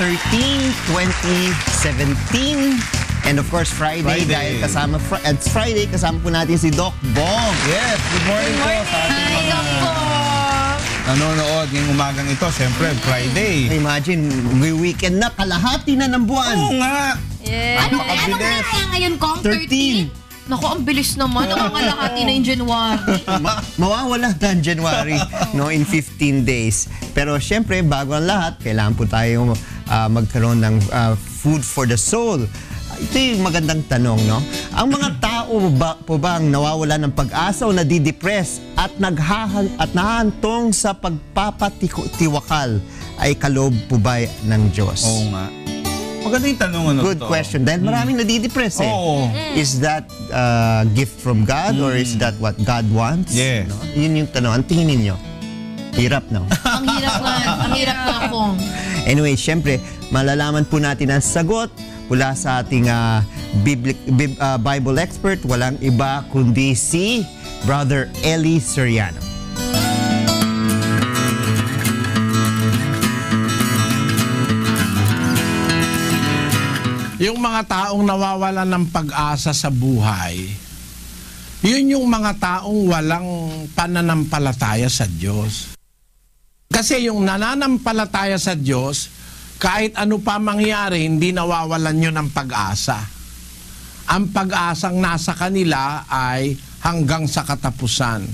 13, 2017. And of course, Friday. Dahil kasama, it's Friday, kasama po natin si Doc Bong. Yes, good morning po sa ating mga nanonood ngayong umagang ito. Siyempre, Friday. Imagine, weekend na, kalahati na ng buwan. Oo nga. Yes. Anong kaya ngayon, Kong? 13? Naku, ang bilis naman. Nakakalahati na yung January. Mawawala na ang January, no, in 15 days. Pero syempre, bago ang lahat, kailangan po tayo magkaroon ng food for the soul. Ito yung magandang tanong, no? Ang mga tao po ba ang nawawala ng pag-asa o nadidepress at nahahantong sa pagpapatiwakal ay kaloob po ba ng Diyos? Oo nga. Maganda yung tanong, ano? Good question. Dahil maraming nadidepress eh. Oo. Is that gift from God or is that what God wants? Yes. No? Yun yung tanong. Ang tingin ninyo? Hirap, no? Ang hirap nga. Ang hirap nga, Kong. Anyway, syempre, malalaman po natin ang sagot mula sa ating Bible expert. Walang iba kundi si Brother Eli Soriano. Yung mga taong nawawalan ng pag-asa sa buhay, yun yung mga taong walang pananampalataya sa Diyos. Kasi yung nananampalataya sa Diyos, kahit ano pa mangyari, hindi nawawalan yun ng pag-asa. Ang pag-asang nasa kanila ay hanggang sa katapusan.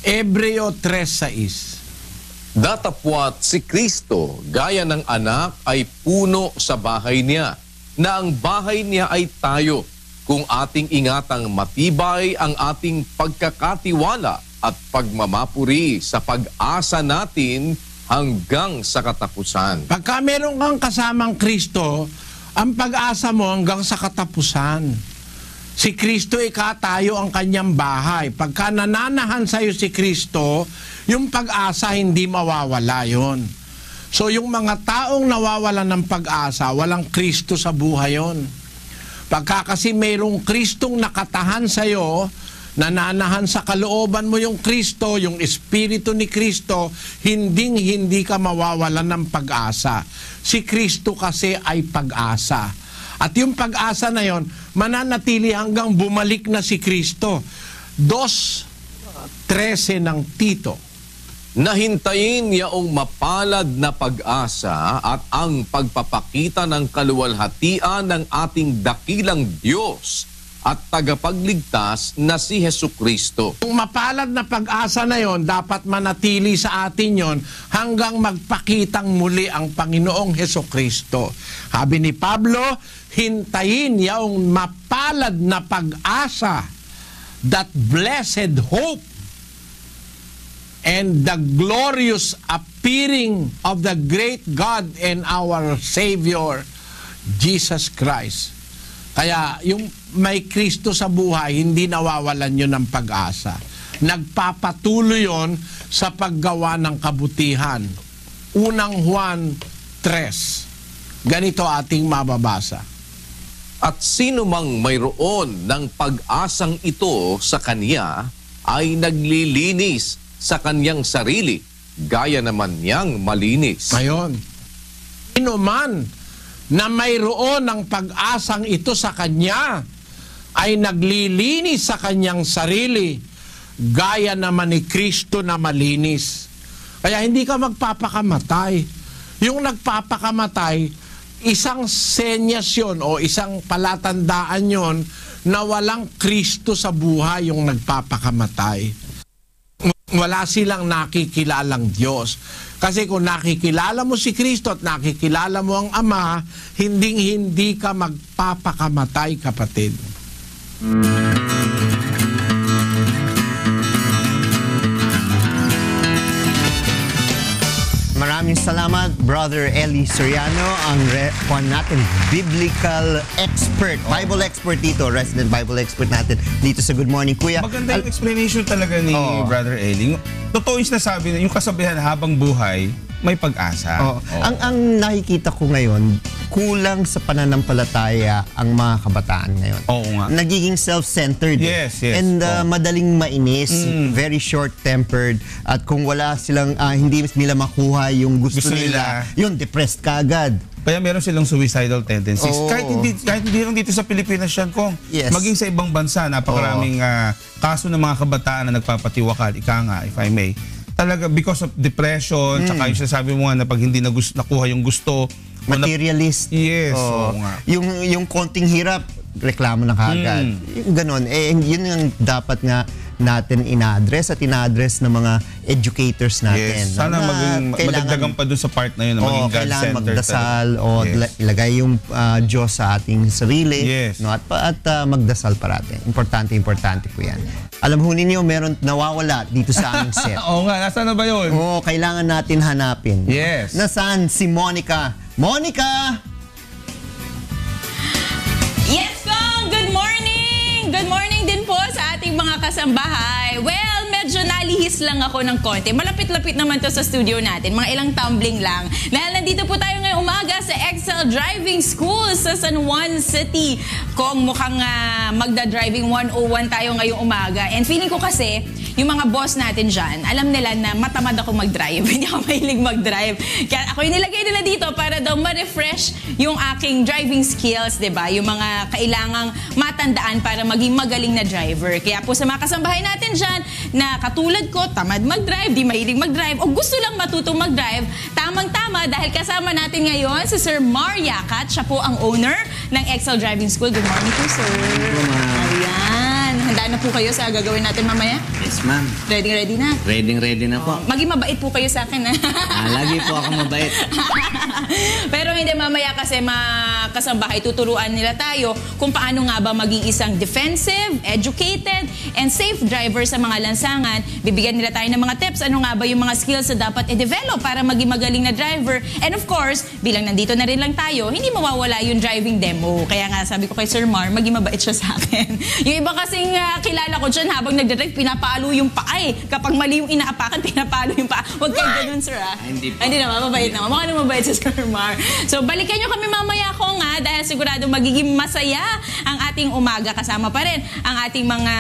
Hebreo 3:6. Datapwat si Kristo, gaya ng anak, ay puno sa bahay niya, na ang bahay niya ay tayo, kung ating ingatang matibay ang ating pagkakatiwala at pagmamapuri sa pag-asa natin hanggang sa katapusan. Pagka meron kang kasamang Kristo, ang pag-asa mo hanggang sa katapusan. Si Kristo tayo ang kanyang bahay. Pagka nananahan sa'yo si Kristo, yung pag-asa hindi mawawala yon. So yung mga taong nawawalan ng pag-asa, walang Kristo sa buhay yon. Pagka kasi mayroong Kristong nakatahan sa'yo, nananahan sa kalooban mo yung Kristo, yung Espiritu ni Kristo, hindi ka mawawalan ng pag-asa. Si Kristo kasi ay pag-asa. At yung pag-asa na yon, mananatili hanggang bumalik na si Kristo. 2:13 ng Tito. Nahintayin yaong mapalad na pag-asa at ang pagpapakita ng kaluwalhatian ng ating dakilang Diyos at tagapagligtas na si Jesucristo. Kung mapalad na pag-asa na yon, dapat manatili sa atin yon hanggang magpakitang muli ang Panginoong Jesucristo. Sabi ni Pablo, hintayin yaong mapalad na pag-asa, that blessed hope, and the glorious appearing of the great God and our Savior, Jesus Christ. Kaya yung may Kristo sa buhay, hindi nawawalan yun ng pag-asa. Nagpapatuloy yun sa paggawa ng kabutihan. Unang Juan 3. Ganito ating mababasa. At sino mang mayroon ng pag-asang ito sa kanya ay naglilinis sa kanyang sarili, gaya naman niyang malinis. Ngayon, sino man na mayroon ng pag-asang ito sa kanya ay naglilinis sa kanyang sarili, gaya naman ni Kristo na malinis. Kaya hindi ka magpapakamatay. Yung nagpapakamatay, isang senyas yun o isang palatandaan yun na walang Kristo sa buhay yung nagpapakamatay. Wala silang nakikilalang Diyos. Kasi kung nakikilala mo si Kristo at nakikilala mo ang Ama, hindi ka magpapakamatay, kapatid. Maraming salamat, Brother Eli Soriano, ang natin biblical expert, Bible expert dito, resident Bible expert natin dito sa Good Morning, Kuya. Maganda yung explanation talaga ni Brother Eli. Totoo yung sinasabi na yung kasabihan habang buhay, may pag-asa. Ang nakikita ko ngayon, kulang sa pananampalataya ang mga kabataan ngayon. Oo nga. Nagiging self-centered. Yes. And madaling mainis, very short-tempered. At kung wala silang, hindi nila makuha yung gusto nila, yun, depressed ka agad. Kaya meron silang suicidal tendencies. Oo. Kahit hindi lang dito sa Pilipinas yan, Kong. Yes. Maging sa ibang bansa, napakaraming kaso ng mga kabataan na nagpapatiwakal, ika nga, if I may. Talaga because of depression, tsaka yung sinasabi mo nga na pag hindi nakuha yung gusto. Materialist. Yes. Oo. Oo nga. Yung konting hirap, reklamo na kagad. Yung ganon. Yun yung dapat nga natin ina-address at ina-address ng mga educators natin. Yes. Sana madagdagan pa dun sa part na yun, na maging kailangan God-centered. magdasal o Yes. ilagay yung Diyos sa ating sarili. Yes. No? At magdasal parati. Importante po yan. Alam ho ninyo, meron nawawala dito sa aming set. Oo nga, nasaan na ba yun? Oo, kailangan natin hanapin. Yes. Nasaan si Monica? Monica! Yes, Kong! Good morning! Good morning din po sa ating mga kasambahay. Well, medyo nalihis lang ako ng konti. Malapit-lapit naman to sa studio natin. Mga ilang tumbling lang. Dahil nandito po tayo ngayong umaga sa Excel Driving School sa San Juan City. Kong mukhang magda-driving 101 tayo ngayong umaga. And feeling ko kasi, yung mga boss natin dyan, alam nila na matamad ako mag-drive. Hindi ako mahilig mag-drive. Kaya ako yung nilagay nila dito para daw ma-refresh yung aking driving skills, diba? Yung mga kailangang matandaan para maging magaling na driver. Kaya po sa mga kasambahay natin dyan, na katulad ko, tamad mag-drive, di mahilig mag-drive, o gusto lang matutong mag-drive, tamang-tama dahil kasama natin ngayon si Sir Mar Yakat. Siya po ang owner ng Excel Driving School. Good morning po, sir. Ayan. Handa na po kayo sa gagawin natin mamaya? Yes, ma'am. Ready na? Ready na po. Maging mabait po kayo sa akin, ha? Lagi po ako mabait. Pero hindi, mamaya kasi kasambahay, tuturuan nila tayo kung paano nga ba maging isang defensive, educated, and safe driver sa mga lansangan. Bibigyan nila tayo ng mga tips, ano nga ba yung mga skills na dapat i-develop para maging magaling na driver. And of course, bilang nandito na rin lang tayo, hindi mawawala yung driving demo. Kaya nga sabi ko kay Sir Mar, maging mabait siya sa akin. Yung iba kasing kilala ko dyan, habang nagdadrive, pinapaalo yung paa eh. Kapag mali yung inaapakan, pinapaalo yung paa. Huwag kayo ganun, sir, ha? Hindi po. Hindi naman, mabait naman. Mukha naman mabait si Sir Mar. So, balikan nyo kami mamaya ko nga dahil sigurado magiging masaya ang ating umaga. Kasama pa rin ang ating mga...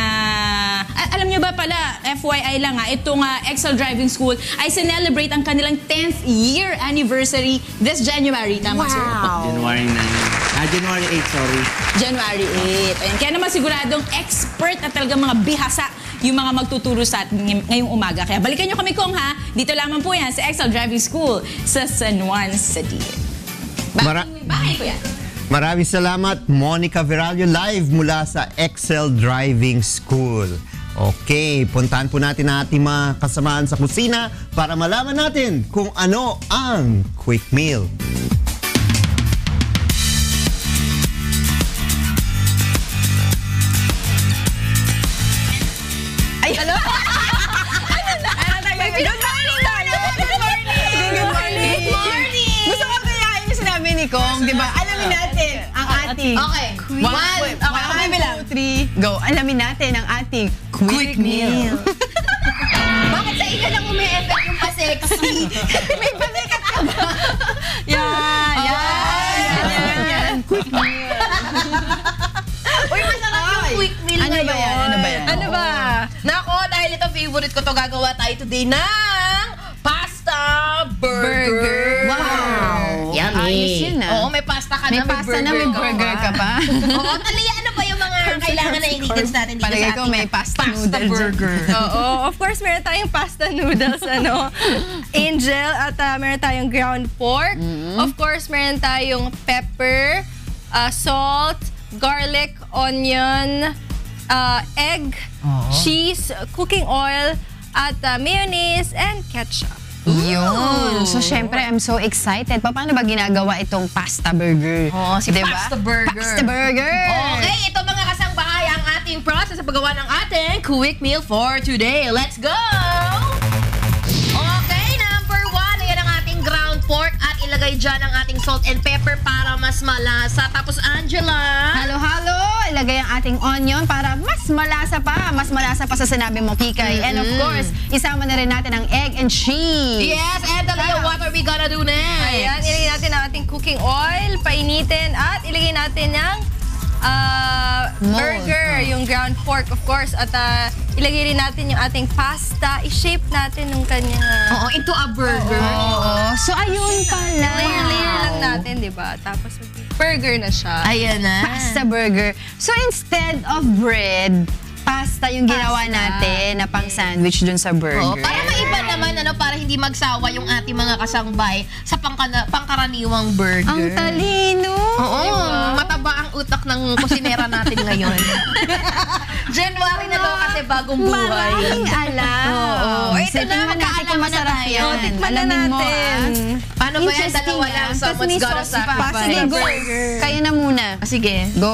alam nyo ba pala, FYI lang ha, itong Excel Driving School ay sinelebrate ang kanilang 10th year anniversary this January. Tama, sir? January 9. January 8, sorry. January 8. Ayan. Kaya naman siguradong expert at talagang mga bihasa yung mga magtuturo sa atin ngayong umaga. Kaya balikan nyo kami, Kong, ha? Dito lamang po yan sa Excel Driving School sa San Juan City. Bakit po yan? Maraming salamat, Monica Veralio, live mula sa Excel Driving School. Okay, puntahan po natin ang ating mga kasamaan sa kusina para malaman natin kung ano ang quick meal. Ay, hello? Good morning! Gusto ko kayain yung sinabi ni Kong, di ba? Alamin natin ang ating... Okay. One, two, 3, go. Alamin natin ang ating quick meal. Bakit sa inyo lang umi-effect yung pa-sexy? May balikat ka ba? Yan. Quick meal. Uy, masarap yung quick meal Ano ba yan? Ano ba? Nako, dahil ito favorite ko to, gagawa tayo today ng pasta burger. Wow. Yummy. Ayos yun, Oo, may pasta ka May na, pasta na, may burger ka pa. Oo, taliya, ano ba yung mga kailangan na ingredients natin dito Palagay sa ko ating may pasta noodles. burger? Oo, of course, meron tayong pasta noodles, Angel, at meron tayong ground pork. Of course, meron tayong pepper, salt, garlic, onion, egg, cheese, cooking oil, at mayonnaise, and ketchup. Yun. So, syempre, I'm so excited. Paano ba ginagawa itong pasta burger? Oo, si pasta burger. Pasta burger. Okay, ito mga kasangbahay ang ating process sa paggawa ng ating quick meal for today. Let's go! Okay, number 1, ayan ang ating ground pork at ilagay dyan ang ating salt and pepper para mas malasa. Tapos, Angela. Halo-halo. Ilagay ang ating onion para mas malasa pa. Mas malasa pa sa sinabi mo, Kikay. And of course, isama na rin natin ang egg and cheese. Yes, and Dalia, what are we gonna do next? Ayan, ilagay natin ang ating cooking oil, painitin, at ilagay natin ang burger, yung ground pork, of course, at ilagay rin natin yung ating pasta. I-shape natin yung kanyang... Oo, into a burger. Oo. So, ayun pala. Layer lang natin, di ba? Tapos burger na siya. Ayan na. Pasta burger. So, instead of bread, pasta yung ginawa natin na pang sandwich dun sa burger. Oo, para maiba naman, para hindi magsawa yung ating mga kasambay sa pangkaraniwang burger. Ang talino. Oo, mataba ang utak ng kusinera natin ngayon. January na to kasi bagong buhay. Maraming alam. Oo. Ito So, na, tingnan natin kung masarap tayo. yan. Tikman na Alamin mo, natin. Paano ba yan? Interesting, Dalawa lang. Tapos Someone's may gotta sauce pa. sacrifice. Sige, go. Kayo na muna. Sige. Go.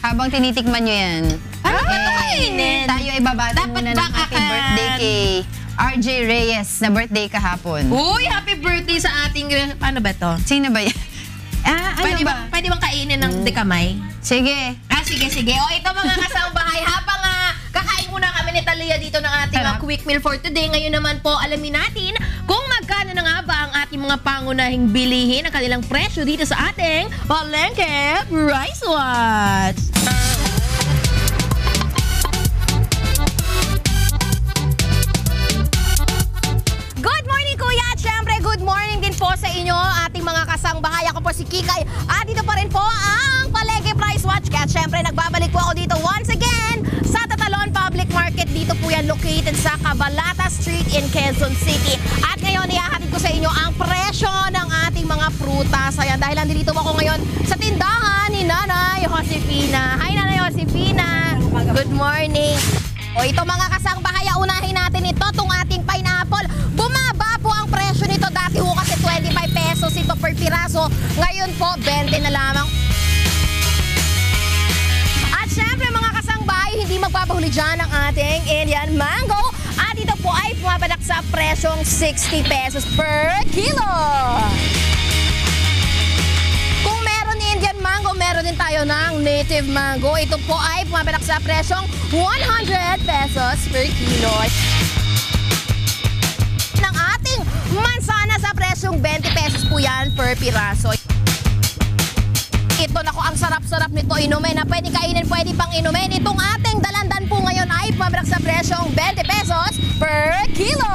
Habang tinitikman nyo yan. Paano ba ito kainin? Tayo ay babati Dapat muna ng ba happy kakan? birthday kay RJ Reyes na birthday kahapon. Uy, happy birthday sa ating... Paano ba to? Sino ba yan? Ano ba? Pwede bang kainin ng dekamay? Sige. Sige. O, ito mga kasambahay, habang kakain muna kami ni Talia dito ng ating quick meal for today. Ngayon naman po, alamin natin kung magkano na nga ba ang ating mga pangunahing bilihin, ang kanilang presyo dito sa ating Palengke Price Watch. Good morning, Kuya! At syempre, good morning din po sa inyo, ating mga kasangbahay. Ako po si Kikay. At dito pa rin po ang Palengke Price Watch. Kaya syempre, nagbabalik po ako dito once again sa Tatalon Public Market. Dito po yan located sa Cabalata Street in Quezon City. At ngayon, ihahatid ko sa inyo ang presyo ng ating mga prutas. Ayan, dahil nandito ako ngayon sa tindahan ni Nanay Josefina. Hi, Nanay Josefina! Good morning! O ito mga kasangbahay, unahin natin ito, itong ating pineapple. Bumaba po ang presyo nito. Dati ho kasi 25 pesos ito per piraso. Ngayon po, 20 na lamang. At syempre mga kasangbahay, hindi magpapahuli dyan ang ating Indian mango. At ito po ay pumapadak sa presyong 60 pesos per kilo. Kung meron Indian mango, meron din tayo ng native mango. Ito po ay pumapadak sa presyong 100 pesos per kilo. Ng ating mansana sa presyong 20 pesos po yan per piraso. Ito nako, ang sarap-sarap nito inumin na pwede kainin, pwede pang inumin. Itong ating dalandan po ngayon ay pumapadak sa presyong 20 pesos per kilo.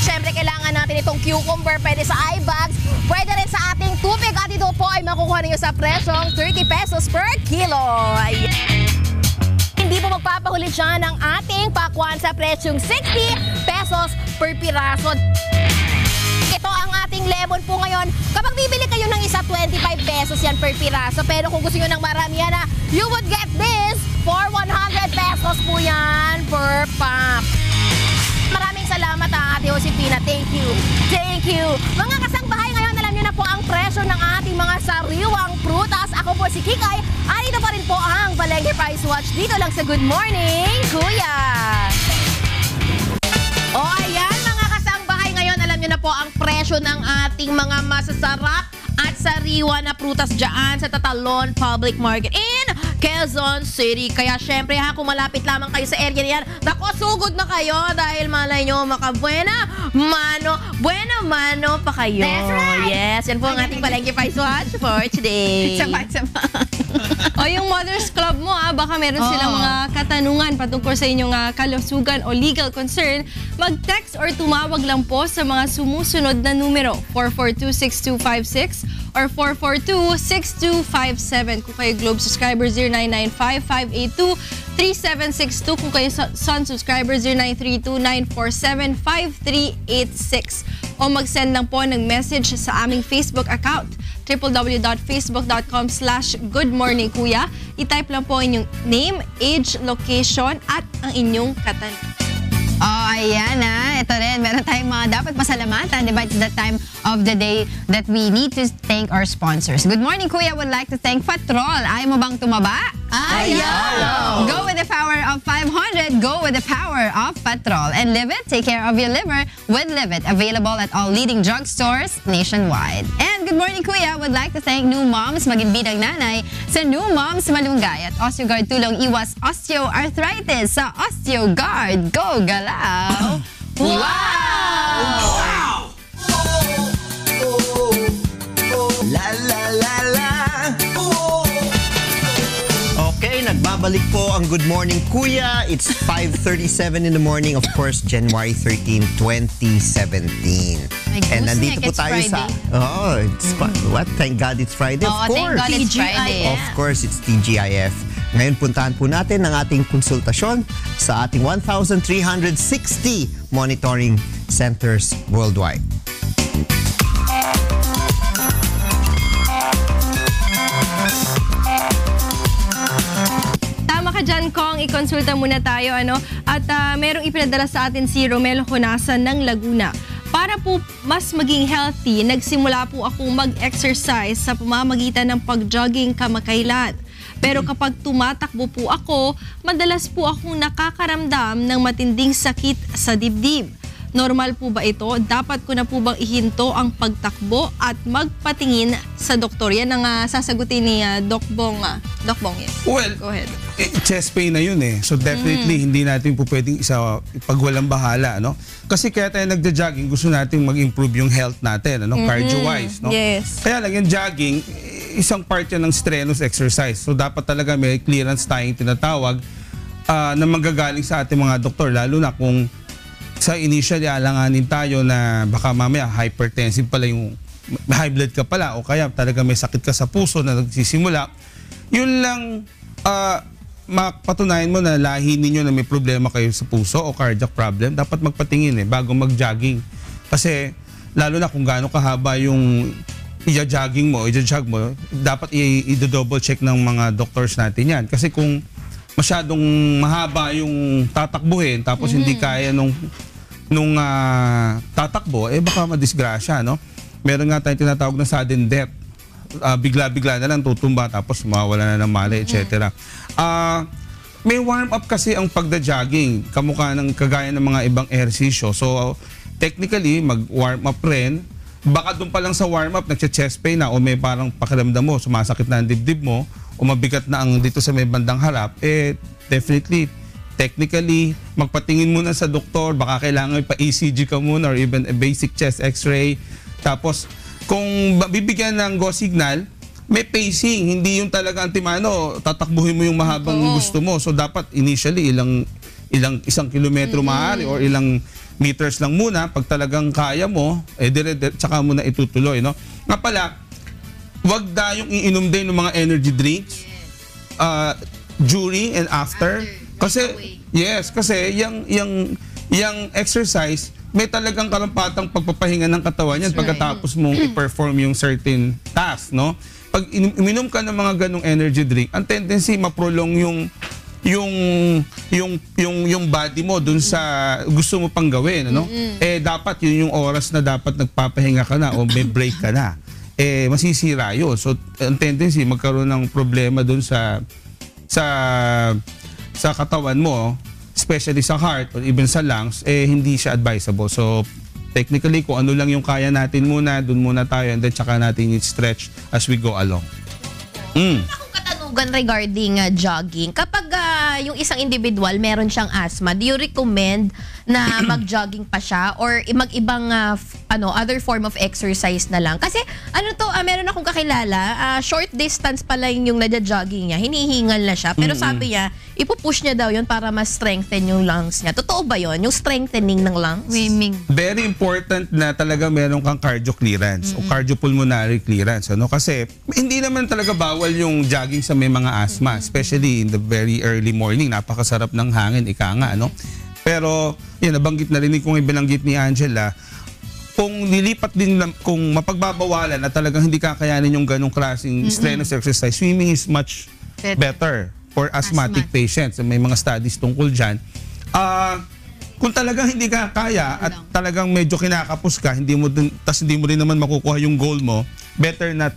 Siyempre, kailangan natin itong cucumber, pwede sa eye bags, pwede rin sa ating tubig. At ito po ay makukuha ninyo sa presyong 30 pesos per kilo. Ayan. Hindi po magpapahuli dyan ang ating pakwan sa presyong 60 pesos per piraso. Ito ang ating lemon po ngayon. Kapag bibili kayo ng isa, 25 pesos yan per piraso. Pero kung gusto nyo ng marami yan, you would get this for 100 pesos po yan per pack. Maraming salamat Ate Josefina. Thank you. Thank you. Mga kasangbahay, ngayon alam nyo na po ang presyo ng ating mga sariwang prutas. Ako po si Kikay. At ito pa rin po ang Palengke Price Watch dito lang sa Good Morning, Kuya. O ayan mga kasangbahay, ngayon alam nyo na po ang presyo ng ating mga masasarap at sariwa na prutas dyan sa Tatalon Public Market in Quezon City. Kaya syempre kung malapit lamang kayo sa area niyan, nako, sugod na kayo dahil malay nyo buena mano pa kayo. That's right. Yes, yan po ang ating Palengke Price Watch for today. Sama. O yung Mothers Club mo, baka meron silang mga katanungan patungkol sa inyong kalusugan o legal concern, mag-text or tumawag lang po sa mga sumusunod na numero, 442-6256 or 442-6257. Kung kayo Globe subscriber, 0995-582-3762. Kung kayo Sun subscriber, 0932-947-5386. O mag-send lang po ng message sa aming Facebook account, www.facebook.com/goodmorningkuya. I-type lang po inyong name, age, location, at ang inyong katanungan. Oh, ayan Ito rin, meron tayong mga dapat pasalamatan. Diba? It's the time of the day that we need to thank our sponsors. Good morning, Kuya. Would like to thank Patrol. Ayaw mo bang tumaba? Ayaw! Go with the power of 500. Go with the power of Patrol. And Live It. Take care of your liver with Live It. Available at all leading drugstores nationwide. And good morning, Kuya. Would like to thank New Moms, Magimbidang Nanay, sa New Moms Malunggay at OsteoGuard tulong iwas osteoarthritis sa OsteoGuard. Go, galaw! Wow! La la la la. Okay, nagbabalik Nagbabalik po ang Good Morning Kuya. It's 5:37 in the morning, of course, January 13, 2017. And nandito po it's tayo Friday. what? Thank God it's Friday. Oo, Of course. thank God it's Friday. Of course, it's TGIF. Ngayon, puntahan po natin ang ating konsultasyon sa ating 1,360 monitoring centers worldwide. Tama ka dyan, Kong. I-consulta muna tayo. At merong ipinadala sa atin si Romelo Honasan ng Laguna. Para po mas maging healthy, nagsimula po akong mag-exercise sa pamamagitan ng pag-jogging kamakailan. Pero kapag tumatakbo po ako, madalas po akong nakakaramdam ng matinding sakit sa dibdib. Normal po ba ito? Dapat ko na po bang ihinto ang pagtakbo at magpatingin sa doktor? Yan ang sasagutin ni Doc Bong. Doc Bong, yes. Well, go ahead. Chest pain na yun eh. So definitely hindi natin po pwedeng pagwalang bahala, no? Kasi kaya tayo nagja-jogging, gusto natin mag-improve yung health natin, cardio-wise, no? Yes. Kaya lang yung jogging, isang part yan ng strenuous exercise. So dapat talaga may clearance tayong tinatawag na manggagaling sa ating mga doktor, lalo na kung sa initially alanganin tayo na baka mamaya hypertensive pala yung high blood ka pala o kaya talaga may sakit ka sa puso na nagsisimula. Yun lang mapatunayan mo na lahi ninyo na may problema kayo sa puso o cardiac problem, dapat magpatingin bago mag-jogging. Kasi lalo na kung gaano kahaba yung i-jog mo, dapat i-double check ng mga doctors natin yan. Kasi kung masyadong mahaba yung tatakbuhin tapos hindi kaya nung tatakbo, baka madisgrasya, no? Meron nga tayong tinatawag na sudden death. Bigla-bigla na lang tutumba tapos mawawala na ng malay, etc. May warm-up kasi ang pagda-jogging, kamukha ng kagaya ng mga ibang ehersisyo. So, technically, mag-warm up rin. Baka doon pa lang sa warm-up, nagche-chest pain na o may parang pakiramdam mo, sumasakit na ang dibdib mo o mabigat na ang dito sa may bandang harap, definitely, technically, magpatingin muna sa doktor, baka kailangan pa-ECG ka muna or even a basic chest x-ray. Tapos, kung bibigyan ng go signal, may pacing, hindi yung talaga antimano, tatakbuhin mo yung mahabang gusto mo. So, dapat initially, isang kilometro maaari or ilang meters lang muna. Pag talagang kaya mo, tsaka mo na itutuloy, no? Nga pala, wag yung iinom din ng mga energy drinks during and after. Kasi yung exercise may talagang karampatang pagpapahinga ng katawan yan pagkatapos mong i-perform yung certain task, no? Pag uminom ka ng mga ganong energy drink, ang tendency maprolong yung body mo dun sa gusto mo pang gawin, ano? Dapat yun yung oras na dapat nagpapahinga ka na o may break ka na. Masisira yun. So, ang tendency magkaroon ng problema dun sa katawan mo, especially sa heart or even sa lungs, hindi siya advisable. So, technically, kung ano lang yung kaya natin muna, dun muna tayo and then tsaka natin i-stretch as we go along. Akong katanungan regarding jogging. Kapag yung isang individual meron siyang asthma, do you recommend na mag-jogging pa siya or mag-ibang other form of exercise na lang? Kasi meron akong kakilala, short distance pala yung nadya-jogging niya, hinihingal na siya, pero sabi niya, ipupush niya daw yun para mas strengthen yung lungs niya. Totoo ba yun? Yung strengthening ng lungs? Swimming. Very important na talaga meron kang cardio clearance o cardiopulmonary clearance, ano? Kasi hindi naman talaga bawal yung jogging sa may mga asthma, especially in the very early morning. Napakasarap ng hangin, ika nga, ano? Pero, yan, nabanggit na rin kung ibinanggit ni Angela, kung nilipat din, kung mapagbabawalan na talagang hindi kakayanin yung ganong klaseng strenuous exercise, swimming is much better for asthmatic patients. May mga studies tungkol dyan. Kung talagang hindi ka kaya at talagang medyo kinakapos ka, hindi mo rin naman makukuha yung goal mo, better not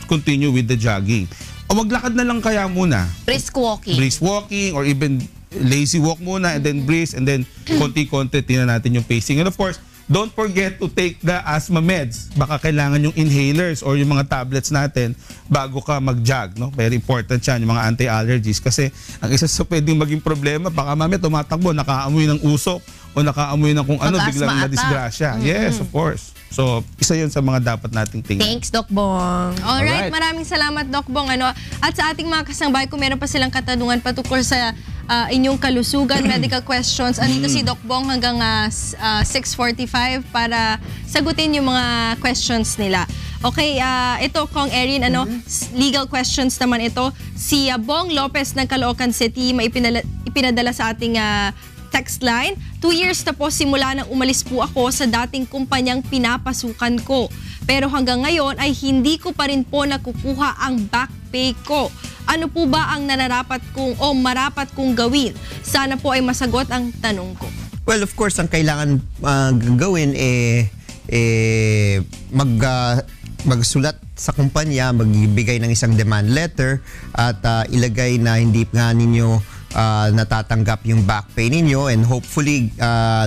continue with the jogging. O maglakad na lang kaya muna. Brisk walking. Brisk walking or even lazy walk muna and then brisk and then konti-konti tingnan natin yung pacing. And of course, don't forget to take the asthma meds. Baka kailangan yung inhalers or yung mga tablets natin bago ka mag-jog, no? Very important yan, yung mga anti-allergies. Kasi ang isa sa pwedeng maging problema, baka mamaya tumatakbo, nakaamoy ng usok o nakaamoy ng kung ano, biglang na disgrasya. Yes, of course. So, isa yun sa mga dapat nating tingnan. Thanks, Doc Bong. Alright, Alright. maraming salamat Doc Bong. At sa ating mga kasambay, kung meron pa silang katanungan patungkol sa inyong kalusugan, medical questions, andito si Doc Bong hanggang 6:45 para sagutin yung mga questions nila. Okay, ito Kong Erin, legal questions naman ito. Si Bong Lopez ng Caloocan City, may ipinadala sa ating text line. 2 years na po simula nang umalis po ako sa dating kumpanyang pinapasukan ko. Pero hanggang ngayon ay hindi ko pa rin po nakukuha ang back pay ko. Ano po ba ang nararapat kong o marapat kong gawin? Sana po ay masagot ang tanong ko. Well, of course, ang kailangan gawin magsulat sa kumpanya, magbigay ng isang demand letter at ilagay na hindi nga ninyo natatanggap yung back pay ninyo, and hopefully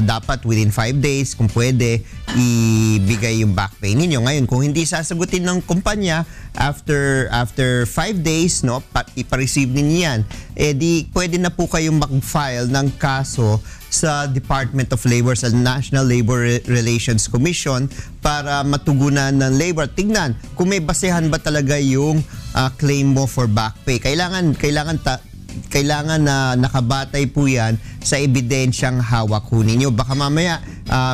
dapat within 5 days kung pwede ibigay yung back pay ninyo. Ngayon, kung hindi sasagutin ng kumpanya after 5 days, no, ipa-receive ninyo yan, di pwede na po kayong mag-file ng kaso sa Department of Labor, sa National Labor Relations Commission para matugunan ng labor. Tignan kung may basehan ba talaga yung claim mo for back pay. Kailangan na nakabatay po yan sa ebidensyang hawak ho ninyo. Baka mamaya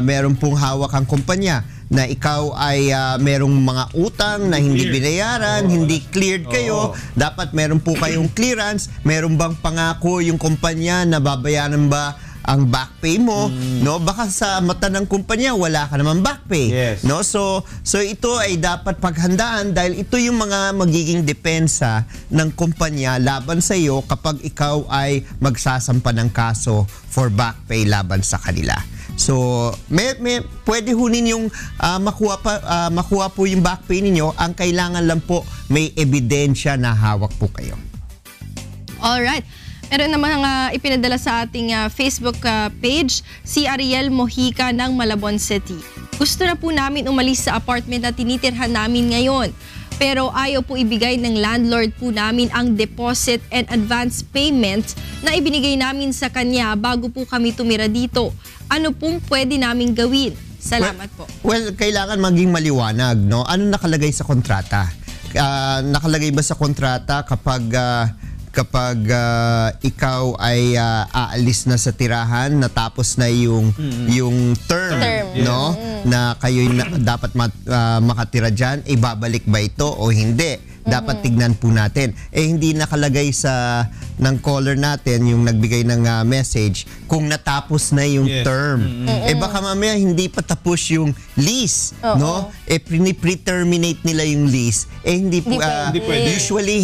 meron pong hawak ang kumpanya na ikaw ay merong mga utang na hindi binayaran, hindi cleared kayo. Dapat meron po kayong clearance. Meron bang pangako yung kumpanya na babayaran ba ang back pay mo, no? Baka sa mata ng kumpanya wala ka naman back pay, Yes. no? So ito ay dapat paghandaan dahil ito yung mga magiging depensa ng kumpanya laban sa iyo kapag ikaw ay magsasampa ng kaso for back pay laban sa kanila. So, pwede ho ninyong makuha po yung back pay ninyo. Ang kailangan lang po may ebidensya na hawak po kayo. Alright. Meron naman ipinadala sa ating Facebook page, si Ariel Mojica ng Malabon City. Gusto na po namin umalis sa apartment na tinitirhan namin ngayon. Pero ayaw po ibigay ng landlord po namin ang deposit and advance payment na ibinigay namin sa kanya bago po kami tumira dito. Ano pong pwede naming gawin? Salamat po. Well, kailangan maging maliwanag, no? Ano nakalagay sa kontrata? Nakalagay ba sa kontrata kapag ikaw ay aalis na sa tirahan, natapos na yung term, no? Na kayo dapat makatira dyan, babalik ba ito o hindi? Dapat tignan po natin. Hindi nakalagay ng caller natin, yung nagbigay ng message, kung natapos na yung term. Baka mamaya hindi pa tapos yung lease, no? Pre-terminate nila yung lease. Hindi pwede. Usually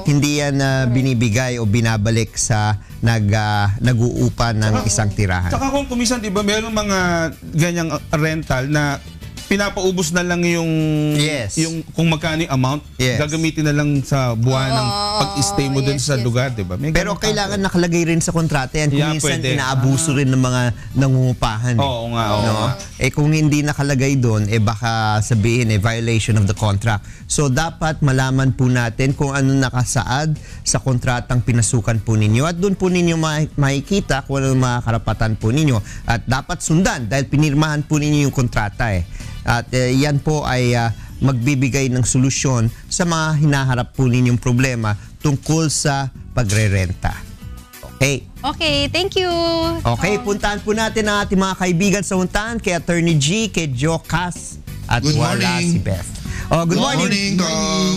hindi yan binibigay o binabalik sa nag-uupa ng isang tirahan. Saka kung kumisan, di ba, meron mga ganyang rental na pinapaubos na lang yung kung magkano yung amount, gagamitin na lang sa buwan ng pag-stay mo dun sa lugar, di ba? Pero kailangan nakalagay rin sa kontrata yan. Kung minsan inaabuso rin ng mga nangungupahan. Oo nga. Kung hindi nakalagay doon, baka sabihin violation of the contract. So dapat malaman po natin kung ano nakasaad sa kontratang pinasukan po ninyo, at doon po ninyo makikita kung ano mga karapatan po ninyo, at dapat sundan dahil pinirmahan po ninyo yung kontrata At yan po ay magbibigay ng solusyon sa mga hinaharap po ninyong problema tungkol sa pagrerenta. Okay. Okay, thank you. Okay, puntahan po natin ang ating mga kaibigan sa Huntahan, kay Attorney G, kay Joe Cas, at wala si Beth. Good morning.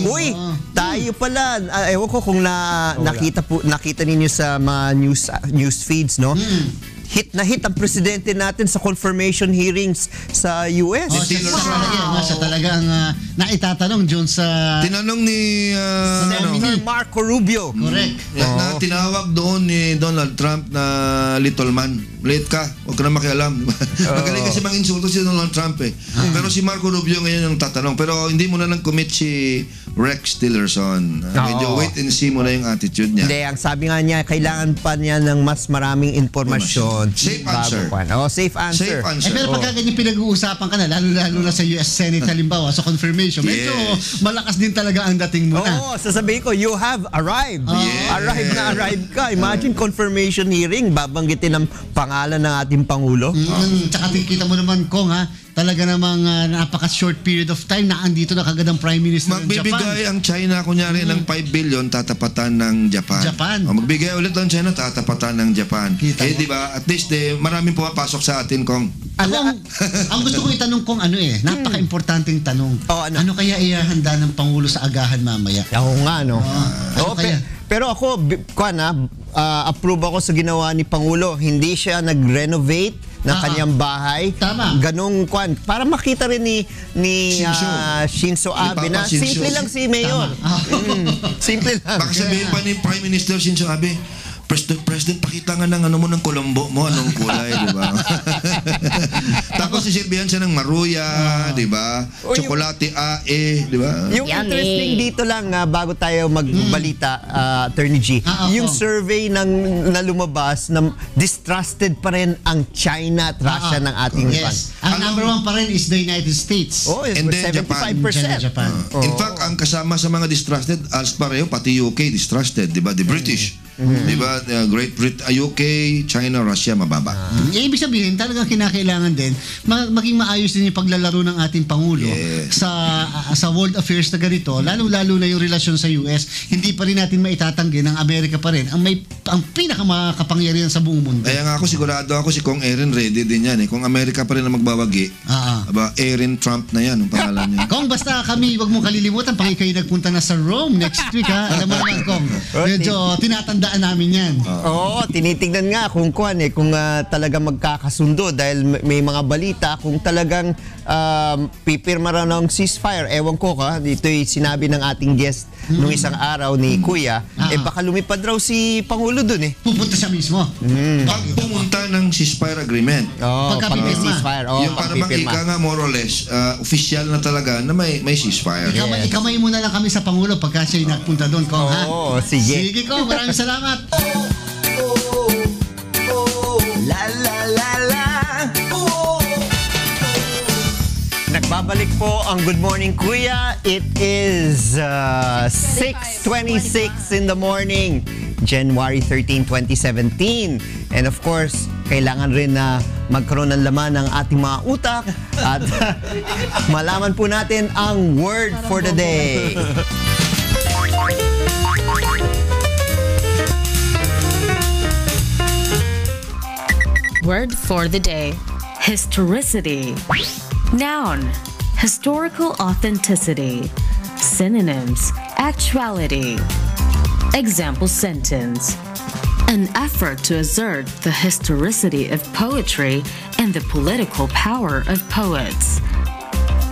Uy, tayo pala. Ewan ko kung nakita ninyo sa mga news feeds, no? Hit na hit ang presidente natin sa confirmation hearings sa US. Siya talagang naitatanong dyan sa... Tinanong ni... Senator Marco Rubio. Correct. Na tinawag doon ni Donald Trump na little man. Late ka, huwag ka na makialam. Magaling kasi mang-insulto si Donald Trump Pero si Marco Rubio ngayon yung tatanong. Pero hindi mo na lang commit si Rex Tillerson. Medyo wait and see mo na yung attitude niya. Hindi, ang sabi nga niya, kailangan pa niya ng mas maraming informasyon. Safe answer. Safe answer. Pero pagka ganyan pinag-uusapan ka na, lalo na sa US Senate halimbawa, sa confirmation, medyo malakas din talaga ang dating mo na. Sasabihin ko, you have arrived. Arrived ka. Imagine confirmation hearing, babanggitin ang pangalan ng ating Pangulo. Tsaka kita mo naman, Kong, talaga namang napaka-short period of time na andito na kagad ang Prime Minister ng Japan. Magbibigay ang China, kunyari, ng 5 billion, tatapatan ng Japan. O, magbigay ulit ang China, tatapatan ng Japan. Di ba? At least, maraming pumapasok sa atin, Kong. Ang gusto ko itanong kong napaka-importanting tanong. Ano kaya ihahanda ng Pangulo sa agahan mamaya? Ako nga, no? Ano kaya? Pero ako, approve ako sa ginawa ni Pangulo. Hindi siya nag-renovate ng kanyang bahay. Tama. Ganong para makita rin ni Shinzo Abe na simple lang si Mayor. Simple lang. Baka sabihin pa ni Prime Minister Shinzo Abe, President, pakita nga ng ng Colombo mo, anong kulay, di ba? Tapos sisilbihan siya ng maruya, di ba? Tsokolate ae, di ba? Yung interesting dito lang, bago tayo magbalita, Attorney G, yung survey na lumabas na distrusted pa rin ang China at Russia ng ating Ang number 1 pa rin is the United States. And then 75%. Japan. In fact, ang kasama sa mga distrusted, als pareho, pati UK distrusted, di ba? The British. Di ba? Great Britain, UK, China, Russia, mababa. Ibig sabihin, talagang kinakailangan din maging maayos din yung paglalaro ng ating Pangulo sa world affairs na ganito, lalo-lalo na yung relasyon sa US. Hindi pa rin natin maitatanggi ng Amerika pa rin ang pinakamakapangyarihan sa buong mundo. Kaya nga ako, sigurado ako si Kong Erin ready din yan. Kung Amerika pa rin ang magbawagi, Erin Trump na yan, ang pangalan niya. Kung basta kami, wag mong kalilimutan, pag kayo nagpunta na sa Rome next week, alam mo naman, Kong, medyo tinatandaan namin yan. Oo, tinitingnan nga kung talaga magkakasundo dahil may mga balita kung talagang pipirma raw ng ceasefire. Ewan ko dito'y sinabi ng ating guest nung isang araw ni Kuya, baka lumipad raw si Pangulo dun Pupunta siya mismo. Pag pumunta ng ceasefire agreement, pag may ceasefire. yung parang ika nga more or less, official na talaga na may ceasefire. Ikamay muna lang kami sa Pangulo pagka siya'y nagpunta doon, Kong, ha? Oo, sige. Sige, Kong, maraming salamat. La la la la. Nagbabalik po ang Good Morning Kuya. It is 6:26 in the morning, January 13, 2017. And of course, kailangan rin na magkaroon ng laman ng ating mga utak at malaman po natin ang word for the day. Word for the day: historicity. Noun: historical authenticity. Synonyms: actuality. Example sentence: an effort to assert the historicity of poetry and the political power of poets.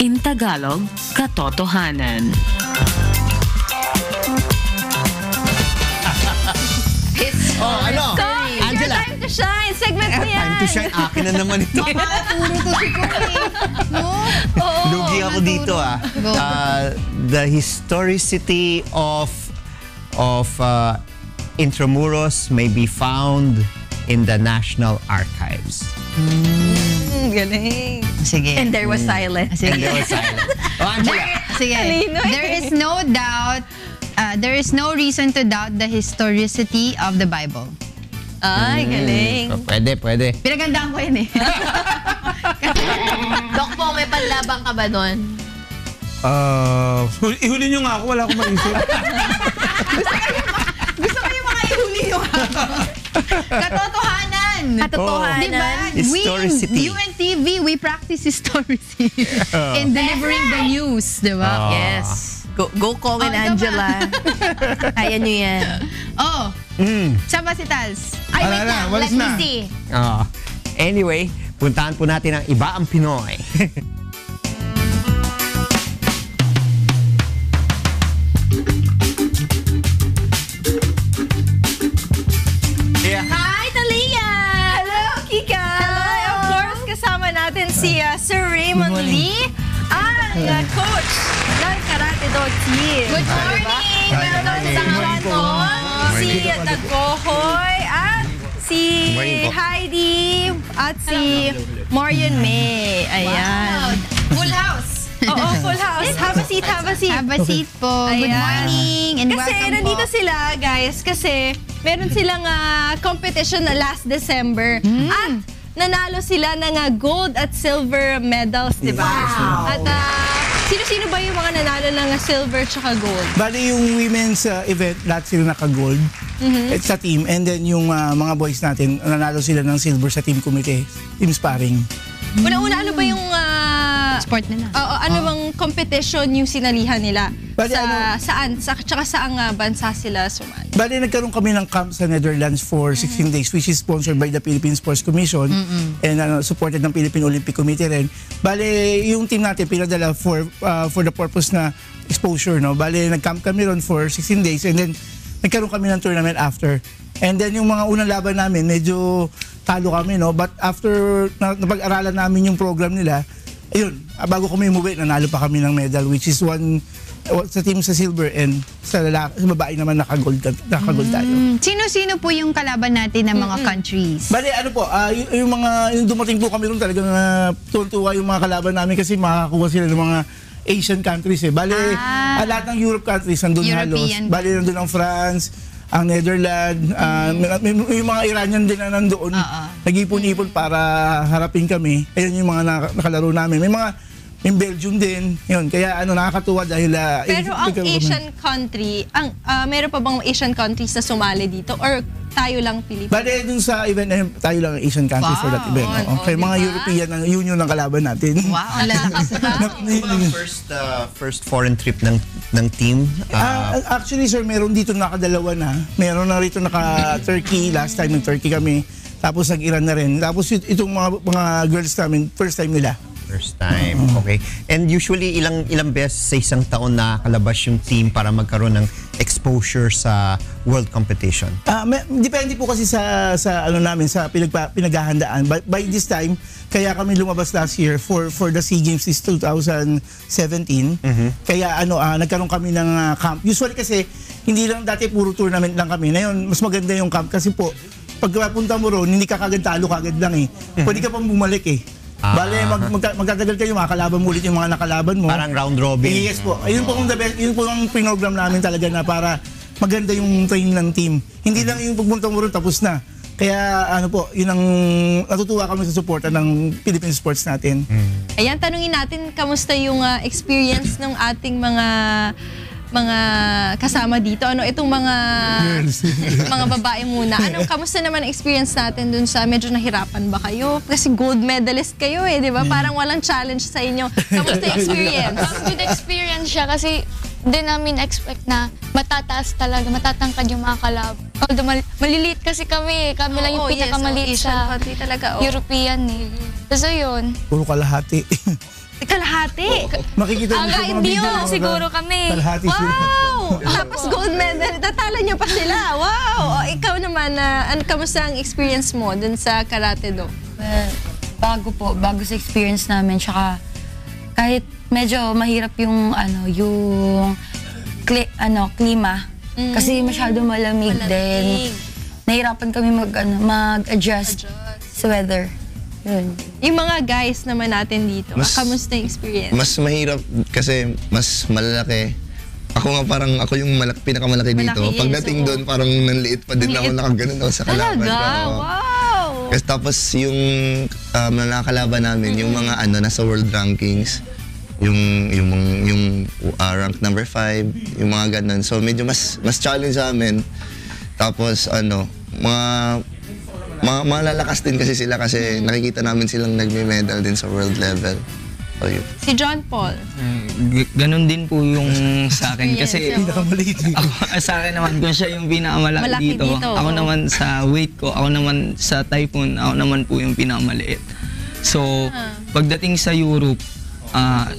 In Tagalog, katotohanan. Angela. Time to shine. Segment mo yan. Time to shine. Akin na naman ito. Makakaturo to si Kong. Lugi ako dito the historicity of Intramuros may be found in the National Archives. Galing. Sige. And there was silence. Sige. And there was silence. Angela. Sige. There is no doubt, there is no reason to doubt the historicity of the Bible. Ay, galing. Pwede. Pinagandaan ko yun Dok po, may panlabang ka ba doon? Ihuli nyo nga ako, wala akong maisip. Gusto ko yung mga ihuli yung katotohanan. Katotohanan. Diba? Historicity. UNTV, we practice historicity in delivering the news, diba? Yes. Go Kong and Angela. Kaya nyo yan. Saan ba si Tals? Ay, wait lang. Let me see. Anyway, puntahan po natin ang iba ang Pinoy. Hi, Talia! Hello, Kika! Hello! Of course, kasama natin si Sir Raymond Lee, ang coach ng Karate Do Team. Good morning! Meron doon sa Haranon, si Tagohoy, at si Heidi, at si Marion May. Ayan. Full house! Oo, full house. Have a seat, have a seat. Have a seat po. Good Ayan. morning and Kasi welcome nandito po. sila, guys, kasi meron silang competition na last December. At nanalo sila ng gold at silver medals, di ba? At sino-sino ba yung mga nanalo ng silver tsaka gold? Bali yung women's event, lahat sila naka-gold sa team. And then yung mga boys natin, nanalo sila ng silver sa team committee, team sparring. Una-una, ano ba yung sport nila? ano bang competition yung sinalihan nila? Bali, Tsaka saang bansa sila sumali? Bali, nagkaroon kami ng camp sa Netherlands for 16 days, which is sponsored by the Philippine Sports Commission and supported ng Philippine Olympic Committee rin. Bali, yung team natin pinadala for the purpose na exposure, no? Bali, nag-camp kami ron for 16 days and then nagkaroon kami ng tournament after. And then yung mga unang laban namin, medyo talo kami, no? But after napag-aralan namin yung program nila, ayun, bago kami umuwi, nanalo pa kami ng medal, which is one sa team sa silver and sa babae naman naka-gold tayo. Sino-sino po yung kalaban natin ng mga countries? Bali, ano po, yung dumating po kami ron talagang tuwan-tuwa yung mga kalaban namin kasi makakakuha sila ng mga Asian countries eh. Bali, lahat ng Europe countries nandun halos. Bali, nandun ang France, ang Netherlands, yung mga Iranian din na nandoon. Nag-ipon-ipon para harapin kami. Ayun yung mga nakalaro namin. May Belgium din. Yun, kaya nakakatuwa dahil... Pero ang Asian country, meron pa bang Asian countries na sumali dito? Or tayo lang Pilipinas? Bale, dun sa event na tayo lang ang Asian country for that event. Okay, mga European, Union ang kalaban natin. Wow, ang lalakas na. First foreign trip ng team? Actually, sir, meron dito nakadalawa na. Meron na rito naka-Turkey. Last time nag-Turkey kami. Tapos nag-Iran na rin. Tapos itong mga girls namin, first time nila. First time, okay. And usually, ilang beses sa isang taon nakakalabas yung team para magkaroon ng exposure sa world competition? Depende po kasi sa namin, sa pinaghahandaan. By this time, kaya kami lumabas last year for the SEA Games is 2017. Kaya nagkaroon kami ng camp. Usually kasi, hindi lang dati puro tournament lang kami. Ngayon, mas maganda yung camp kasi po, pagpunta mo ron, hindi ka kagad talo kagad lang eh. Pwede ka pang bumalik eh. Bale, magtatagal kayo, makakalaban mo ulit yung mga nakalaban mo. Parang round robin. Yes po. Ayun po yun po ang program namin talaga na para maganda yung training ng team. Hindi lang yung pagpunta mo ron tapos na. Kaya yun ang natutuwa kami sa suporta ng Philippine sports natin. Ayan, tanungin natin kamusta yung experience ng ating mga kasama dito. Itong mga babae muna. Kamusta naman ang experience natin dun sa medyo nahirapan ba kayo? Kasi gold medalist kayo eh, di ba? Parang walang challenge sa inyo. Kamusta yung experience? Good experience siya kasi di namin expect na matataas talaga, matatangkad yung mga kalab. Although maliliit kasi kami lang yung pinakamaliit sa European eh. So yun. Puro kalahati. Kalahati? Makikita niyo sa mga video. Siguro kami. Kalahati sila. Wow! Tapos gold medal. Tatalo niyo pa sila. Wow! Ikaw naman, kamusta ang experience mo dun sa karate do? Well, bago sa experience namin. Tsaka kahit medyo mahirap yung klima. Kasi masyado malamig din. Nahirapan kami mag-adjust sa weather. Yun. Yung mga guys naman natin dito, kamusta yung experience? Mas mahirap kasi mas malalaki. Ako yung pinakamalaki dito. Pagdating doon, parang nanliit pa din ako, nakaganon ako sa kalaban. Talaga? Wow! Kasi tapos yung nakakalaban namin, yung mga nasa world rankings, yung rank number 5, yung mga ganon. So medyo mas challenge sa amin. Tapos malalakas din kasi sila kasi nakikita namin silang nagme-medal din sa world level. So, si John Paul? Ganon din po yung sa akin kasi sa akin naman kung siya yung pinakamalaki dito. Ako naman sa weight ko, ako naman sa typhoon, ako naman po yung pinakamaliit. So pagdating sa Europe,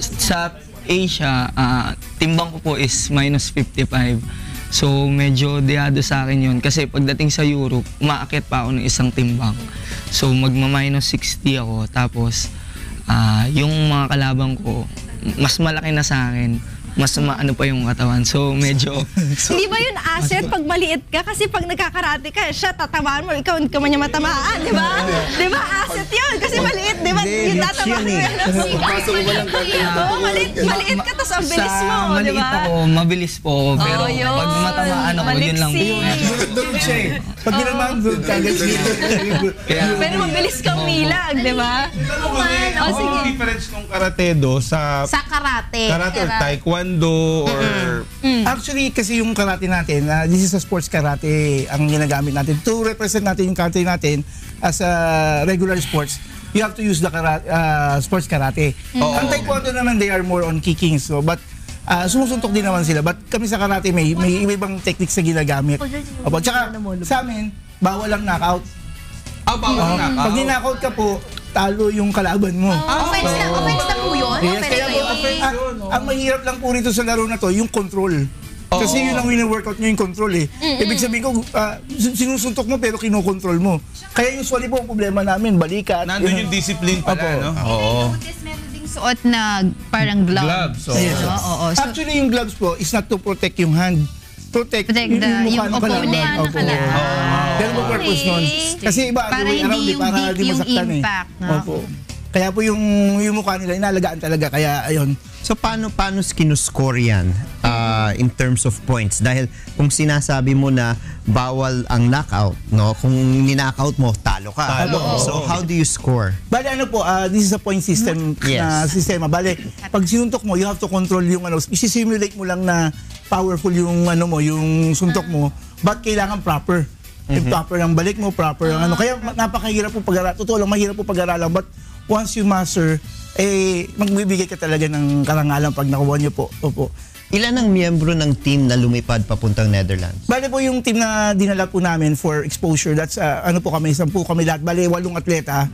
sa Asia, timbang ko po is minus 55. So medyo dehado sa akin yun kasi pagdating sa Europe, umaakit pa ako ng isang timbang. So magma-minus 60 ako tapos yung mga kalabang ko, mas malaki na sa akin. mas maano pa yung katawan. So medyo... Hindi ba yun asset pag maliit ka? Kasi pag nagkakarate ka, siya tatamaan mo, ikaw hindi ka man niya matamaan, di ba? Di ba asset yun? Kasi maliit, di ba? Yung tatamaan mo yan. Oo, maliit ka, tapos ang bilis mo, di maliit ba? ako, mabilis po ako. Pero pag matamaan ako, yun lang po. Pag ginamang doon, kagad Pero mabilis kang milag, di ba? Ano ang difference ng karate sa karate. Karate or taekwondo or... Actually, kasi yung karate natin, this is a sports karate ang ginagamit natin. To represent natin yung country natin as a regular sports, you have to use the sports karate. Ang taekwondo naman, they are more on kicking. So, but sumusuntok din naman sila. But kami sa karate, may ibang techniques na ginagamit. Opo, tsaka sa amin, bawal ang knockout. Bawal ang knockout? Pag ni-knockout ka po, talo yung kalaban mo. Offense na po yun? Yes, kaya ang mahirap lang po rito sa laro na to, yung control. Kasi yun ang wini-workout nyo yung control eh. Ibig sabihin ko, sinusuntok mo pero kinokontrol mo. Kaya usually po ang problema namin, balikat. Nandun yung discipline pala, no? Oo. Meron ding suot na parang gloves. Yes. Actually, yung gloves po is not to protect yung hand. Protect yung opponent. Ganun po purpose nun. Kasi iba, para hindi yung impact. Opo. Kaya po yung mukha nila, inalagaan talaga. Kaya ayun. So paano kinuscore yan in terms of points? Dahil kung sinasabi mo na bawal ang knockout, no? Kung ni-knockout mo, talo ka. So how do you score? Bale ano po, this is a point system na sistema. Bale, pag sinuntok mo, you have to control yung isi-simulate mo lang na powerful yung yung suntok mo, but kailangan proper. Proper ang balik mo, proper ang Kaya napakahirap po pag-aralan. Totoo lang, mahirap po pag-aralan. But once you master, magbibigay ka talaga ng karangalan pag nakuha niyo po. Opo. Ilan ang miyembro ng team na lumipad papuntang Netherlands? Bale po yung team na dinala po namin for exposure, that's po kami, 10 kami lahat. Bale, 8 atleta.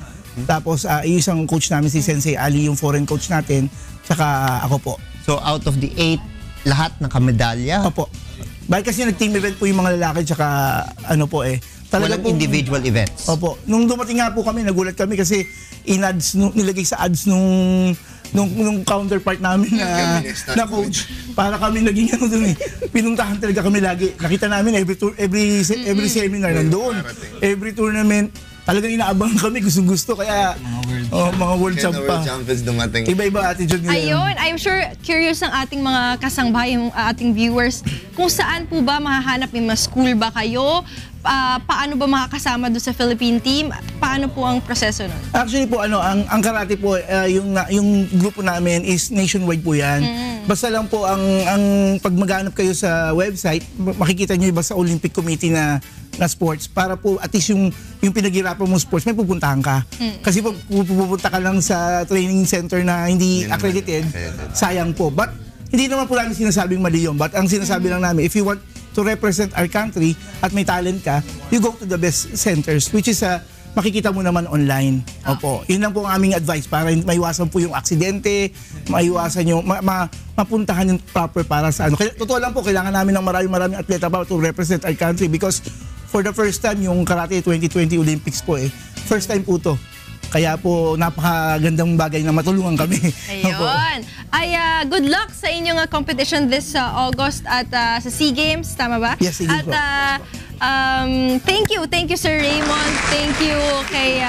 Tapos isang coach namin, si Sensei Ali, yung foreign coach natin. Tsaka ako po. So out of the 8, lahat nakamedalya? Opo. Bale kasi nag-team event po yung mga lalaki, tsaka walang individual events? Opo. Nung dumating nga po kami, nagulat kami kasi nilagay sa ads nung counterpart namin na coach. Para kami naging dun eh. Pinuntahan talaga kami lagi. Nakita namin every seminar nandoon. Every tournament, talagang inaabangan kami, gusto. Kaya mga world champions dumating. Iba-iba attitude nila. Ayun, I'm sure curious ang ating mga kasangbahay, yung ating viewers, kung saan po ba mahahanap, may mga school ba kayo? Paano ba makakasama doon sa Philippine team? Paano po ang proseso nun? Actually po, ang karate po, yung grupo namin is nationwide po yan. Basta lang po, ang pag maghanap kayo sa website, makikita nyo ba sa Olympic Committee na sports, para po at least yung pinaghirapan mo sports, may pupuntahan ka. Kasi pag pupunta ka lang sa training center na hindi accredited, sayang po. But hindi naman po namin sinasabing mali yun. But ang sinasabi lang namin, if you want to represent our country at may talent ka, you go to the best centers, which is makikita mo naman online. Opo. Yun lang po ang aming advice para maiwasan po yung aksidente, maiwasan yung mapuntahan yung proper para sa Kaya, totoo lang po, kailangan namin ng maraming atleta pa to represent our country because for the first time yung Karate 2020 Olympics po first time po to. Kaya po, napakagandang bagay na matulungan kami. Ayun. Good luck sa inyong competition this August at sa SEA Games. Tama ba? Yes, SEA Games po. Thank you Sir Raymond. Thank you kay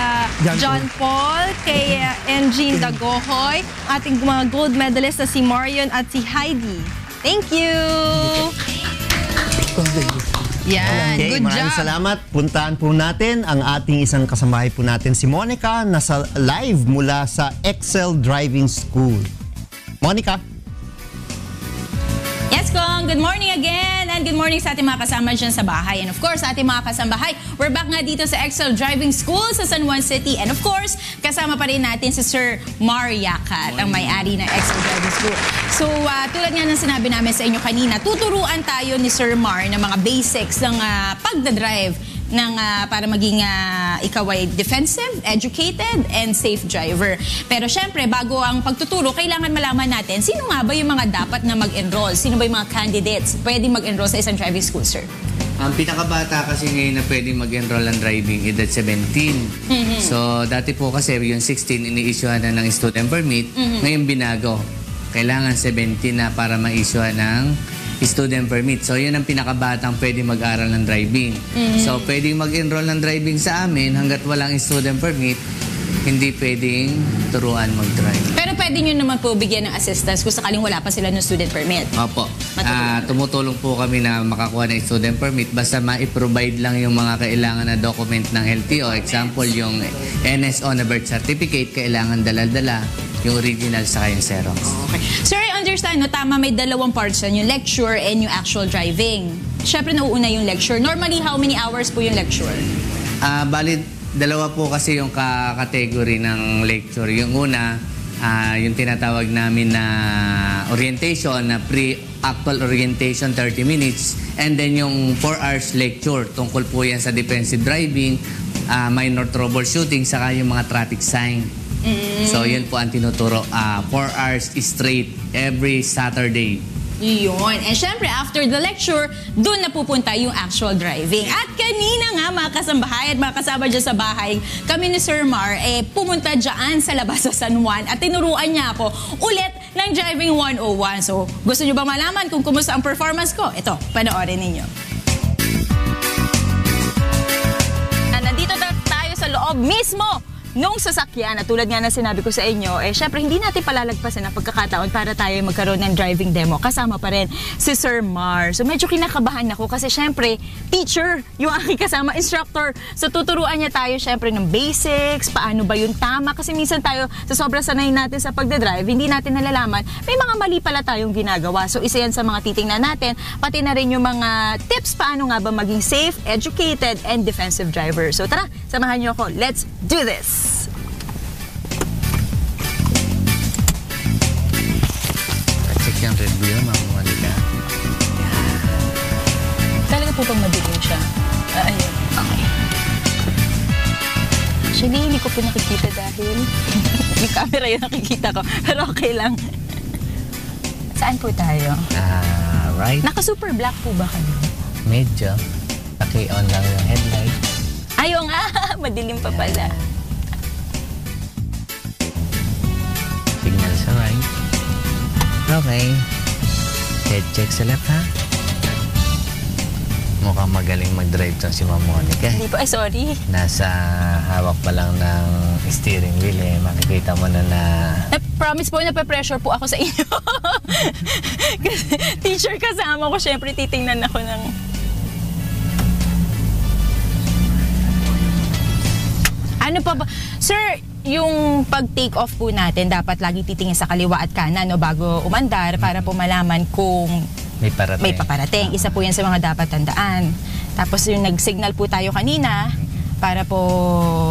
John Paul, kay Engine Dagohoy, ating mga gold medalist na si Marion at si Heidi. Thank you! Yan, okay, good maraming job. salamat. Puntaan po natin ang ating isang kasamahay po natin, si Monica, nasa live mula sa Excel Driving School. Monica? Yes, Kong. Good morning again. And good morning sa ating mga kasama dyan sa bahay. And of course, sa ating mga kasambahay, we're back nga dito sa Excel Driving School sa San Juan City. And of course, kasama pa rin natin si Sir Mar Yakat, ang may-ari ng Excel Driving School. So, tulad nga ng sinabi namin sa inyo kanina, tuturuan tayo ni Sir Mar ng mga basics ng pagdadrive para maging ikaw ay defensive, educated, and safe driver. Pero syempre, bago ang pagtuturo, kailangan malaman natin sino nga ba yung mga dapat na mag-enroll? Sino ba yung mga candidates pwedeng mag-enroll sa isang driving school, sir? Ang pinakabata kasi ngayon na pwedeng mag-enroll ng driving edad 17. So, dati po kasi yung 16 ini-issuehan na ng student permit, ngayon binago. kailangan 17 na para ma-issue ng student permit. So, yun ang pinakabatang pwede mag-aral ng driving. So, pwedeng mag-enroll ng driving sa amin hanggat walang student permit, hindi pwedeng turuan mag-drive. Pero pwede nyo naman po bigyan ng assistance kung sakaling wala pa sila ng student permit. Opo. Tumutulong po kami na makakuha ng student permit basta ma-provide lang yung mga kailangan na document ng LTO. Example, yung NSO na birth certificate, kailangan dala-dala yung original sa yung Xerox. Okay. Sir, I understand, no, tama, may dalawang parts yan, yung lecture and yung actual driving. Siyempre, nauuna yung lecture. Normally, how many hours po yung lecture? Bali, dalawa po kasi yung kategory ng lecture. Yung una, yung tinatawag namin na orientation, na pre-actual orientation, 30 minutes. And then yung 4 hours lecture, tungkol po yan sa defensive driving, minor troubleshooting, saka yung mga traffic sign. So, yun po ang tinuturo. 4 hours straight every Saturday. Yun. And syempre, after the lecture, doon na pupunta yung actual driving. At kanina nga, mga kasambahay at mga kasama dyan sa bahay, kami ni Sir Mar, pumunta dyan sa labas sa San Juan at tinuruan niya ako ulit ng Driving 101. So, gusto nyo ba malaman kung kumusta ang performance ko? Ito, panoorin ninyo. Nandito tayo sa loob mismo nung sasakyan, at tulad nga na sinabi ko sa inyo, syempre hindi natin palalagpasan ang pagkakataon para tayo magkaroon ng driving demo. Kasama pa rin si Sir Mar. So medyo kinakabahan ako kasi syempre, teacher, yung aking kasama, instructor. So tuturuan niya tayo syempre ng basics, paano ba yung tama. Kasi minsan tayo, sa sobrang sanay natin sa pagdadrive, hindi natin nalalaman, may mga mali pala tayong ginagawa. So isa yan sa mga titingnan natin, pati na rin yung mga tips paano nga ba maging safe, educated, and defensive driver. So tara, samahan niyo ako. Let's do this! Check yung red blue, mga Monica. Talaga po pang madilim siya. Ayun. Okay. Actually, hindi ko po nakikita dahil yung camera yung nakikita ko. Pero okay lang. Saan po tayo? Right. Naka-super black po ba kayo? Medyo. Paki-on lang yung headlight. Ayaw nga. Madilim pa pala. Signal sa right. Okay. Head check sa left, ha? Mukhang magaling mag-drive to si Ma'am Monica. Hindi po. Ay, sorry. Nasa hawak pa lang ng steering wheel, makikita mo na Promise po, nape-pressure po ako sa inyo. Kasi teacher kasama ko, syempre titingnan ako ng... Ano pa ba? Sir, yung pag-take off po natin, dapat lagi titingin sa kaliwa at kanan, no, bago umandar para po malaman kung may paparating. Isa po yan sa mga dapat tandaan. Tapos yung nag-signal po tayo kanina, para po...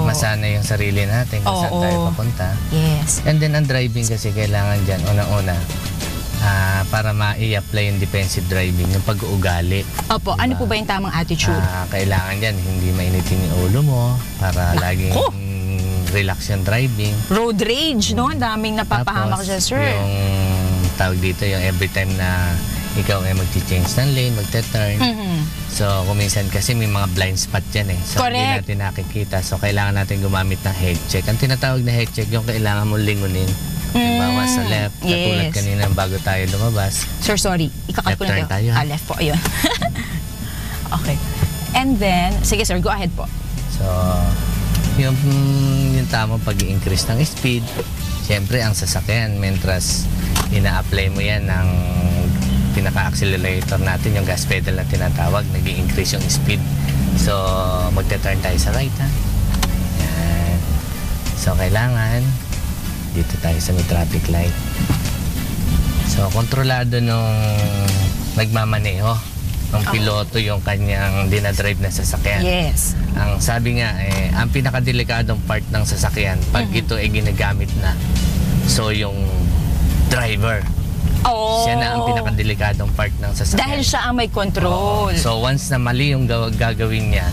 Masana yung sarili natin kung saan tayo papunta. Yes. And then ang driving kasi kailangan dyan, unang-una, para ma-i-apply yung defensive driving, yung pag-uugali. Opo, diba? Ano po ba yung tamang attitude? Kailangan dyan, hindi mainitin yung ulo mo, para laging relax yung driving. Road rage, no? Ang daming napapahamak dyan, sir. Yung tawag dito, yung every time na ikaw ay mag-change ng lane, mag-turn. So, kuminsan kasi may mga blind spot dyan eh. So, hindi natin nakikita. So, kailangan natin gumamit ng head check. Ang tinatawag na head check, yung kailangan mong lingunin. Bawa sa left, katulad kanina bago tayo lumabas. Sir, sorry. Ikakat ko na tayo. Left po, ayun. Okay. And then, sige sir, go ahead po. So, yung tamang pag-i-increase ng speed, siyempre ang sasakyan, mentras ina-apply mo yan ng pinaka-accelerator natin, yung gas pedal na tinatawag, nag-i-increase yung speed. So, magte-turn tayo sa right, ha? Yan. So, kailangan dito tayo sa may traffic light. So, kontrolado nung nagmamaneho, ng piloto yung kanyang dinadrive na sasakyan. Yes. Ang sabi nga, ang pinakadelikadong part ng sasakyan, pag ito ay ginagamit na, so yung driver, siya na ang pinakadelikadong part ng sasakyan. Dahil siya ang may control. So once na mali yung gagawin niya,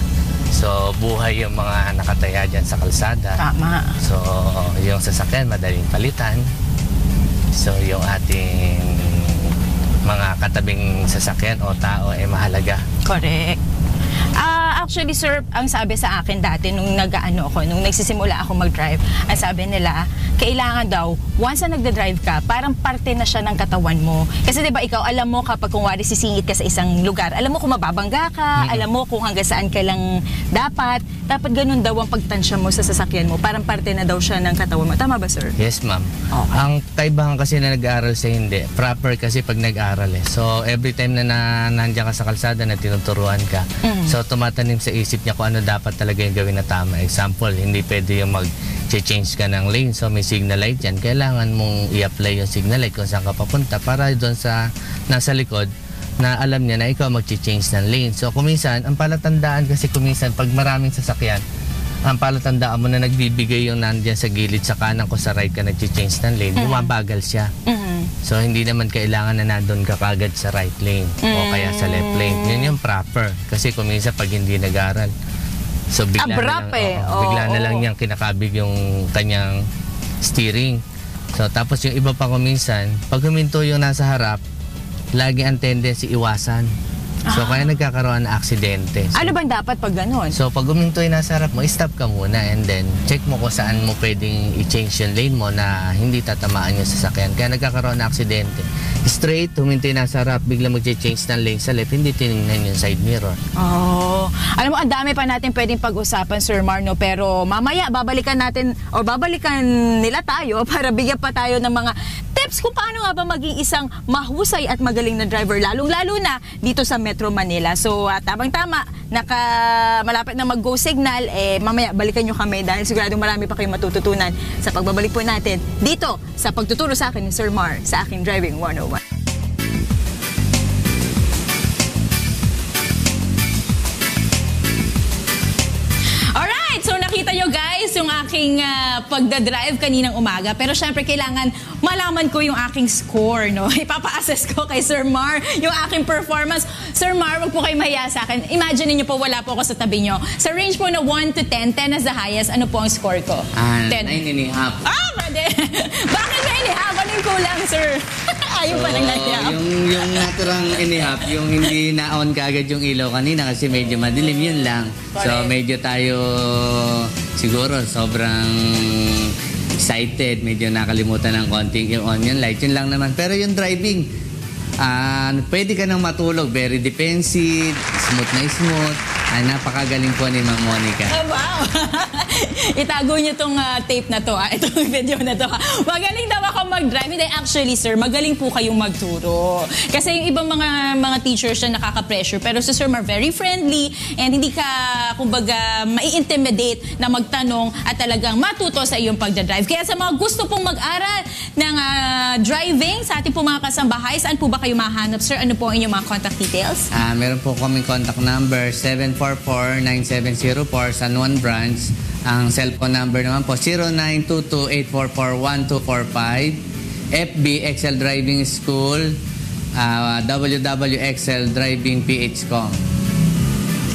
so buhay yung mga nakataya dyan sa kalsada. Tama. So yung sasakyan madaling palitan. So yung ating mga katabing sasakyan o tao ay mahalaga. Correct. Actually, sir, ang sabi sa akin dati nung nung nagsisimula ako mag-drive, ang sabi nila, kailangan daw, once na nagda-drive ka, parang parte na siya ng katawan mo. Kasi diba ikaw, alam mo kapag kung wari sisingit ka sa isang lugar, alam mo kung mababangga ka, alam mo kung hanggang saan ka lang dapat ganun daw ang pagtansya mo sa sasakyan mo. Parang parte na daw siya ng katawan mo. Tama ba, sir? Yes, ma'am. Okay. Ang kaibahan kasi na nag-aaral sa hindi, proper kasi pag nag-aaral eh. So, every time na nandiyan ka sa kalsada na tinuturuan ka, so tumatanim sa isip niya kung ano dapat talaga yung gawin na tama. Example, hindi pwede yung mag-change ka ng lane. So, may signal light yan. Kailangan mong i-apply yung signal light kung saan ka papunta para doon sa nasa likod na alam niya na ikaw mag-change ng lane. So, kuminsan, ang palatandaan kasi kuminsan, pag maraming sasakyan, ang palatandaan mo na nagbibigay yung nandiyan sa gilid sa kanan ko sa right ka nag-change ng lane, bumabagal siya. So, hindi naman kailangan na nandun ka kagad sa right lane o kaya sa left lane. Yun yung proper. Kasi kuminsan pag hindi nag-aral, so bigla na lang niyang kinakabig yung kanyang steering. So, tapos yung iba pa kuminsan, pag huminto yung nasa harap, lagi ang tendency iwasan. So, kaya nagkakaroon ng aksidente. So, ano bang dapat pag gano'n? So, pag huminto yung nasa harap mo, stop ka muna and then check mo kung saan mo pwedeng i-change yung lane mo na hindi tatamaan yung sasakyan. Kaya nagkakaroon ng aksidente. Straight, huminto yung nasa harap, bigla mag-change ng lane sa left, hindi tinignan yung side mirror. Oh. Alam mo, ang dami pa natin pwedeng pag-usapan, Sir Marno, pero mamaya babalikan natin o babalikan nila tayo para bigyan pa tayo ng mga tips kung paano nga ba maging isang mahusay at magaling na driver, lalong-lalo na dito sa Metro Manila. So, tamang-tama, malapit na mag-go signal, mamaya balikan nyo kami dahil siguradong marami pa kayong matututunan sa pagbabalik po natin dito sa pagtuturo sa akin ni Sir Mar sa aking Driving 101. Nakita nyo guys yung aking pagdadrive kaninang umaga, pero syempre kailangan malaman ko yung aking score, no? Ipapa-assess ko kay Sir Mar yung aking performance. Sir Mar, wag po kayo mahiya sa akin. Imagine niyo po, wala po ako sa tabi nyo. Sa range po na 1 to 10, 10 as the highest, ano po ang score ko? 10. 9.5. Pwede. Bakit 9.5? Ano yung kulang, sir? Ayaw pa ng 9.5. Yung naturang inihap, yung hindi na-on kaagad yung ilaw kanina kasi medyo madilim, yun lang. So medyo tayo siguro sobrang excited, medyo nakalimutan ng konting i-on yung light, yun lang naman. Pero yung driving, pwede ka nang matulog, very defensive, smooth na smooth. Napakagaling po ni Ma'am Monica. Oh, wow! Itago niyo tong tape na to, itong video na to. Magaling daw ako mag-drive. Hindi, actually, sir, magaling po kayong magturo. Kasi yung ibang mga teachers na nakaka-pressure, pero si Sir Mar very friendly and hindi ka, kumbaga, mai-intimidate na magtanong at talagang matuto sa iyong pagdadrive. Kaya sa mga gusto pong mag-aral ng driving, sa ating po mga kasambahay, saan po ba kayo mahanap, sir? Ano po ang inyong mga contact details? Meron po kaming contact number 744-9704 San Juan Branch. Ang cellphone number naman po 0922-844-1245. FB Excel Driving School, www.exceldrivingph.com.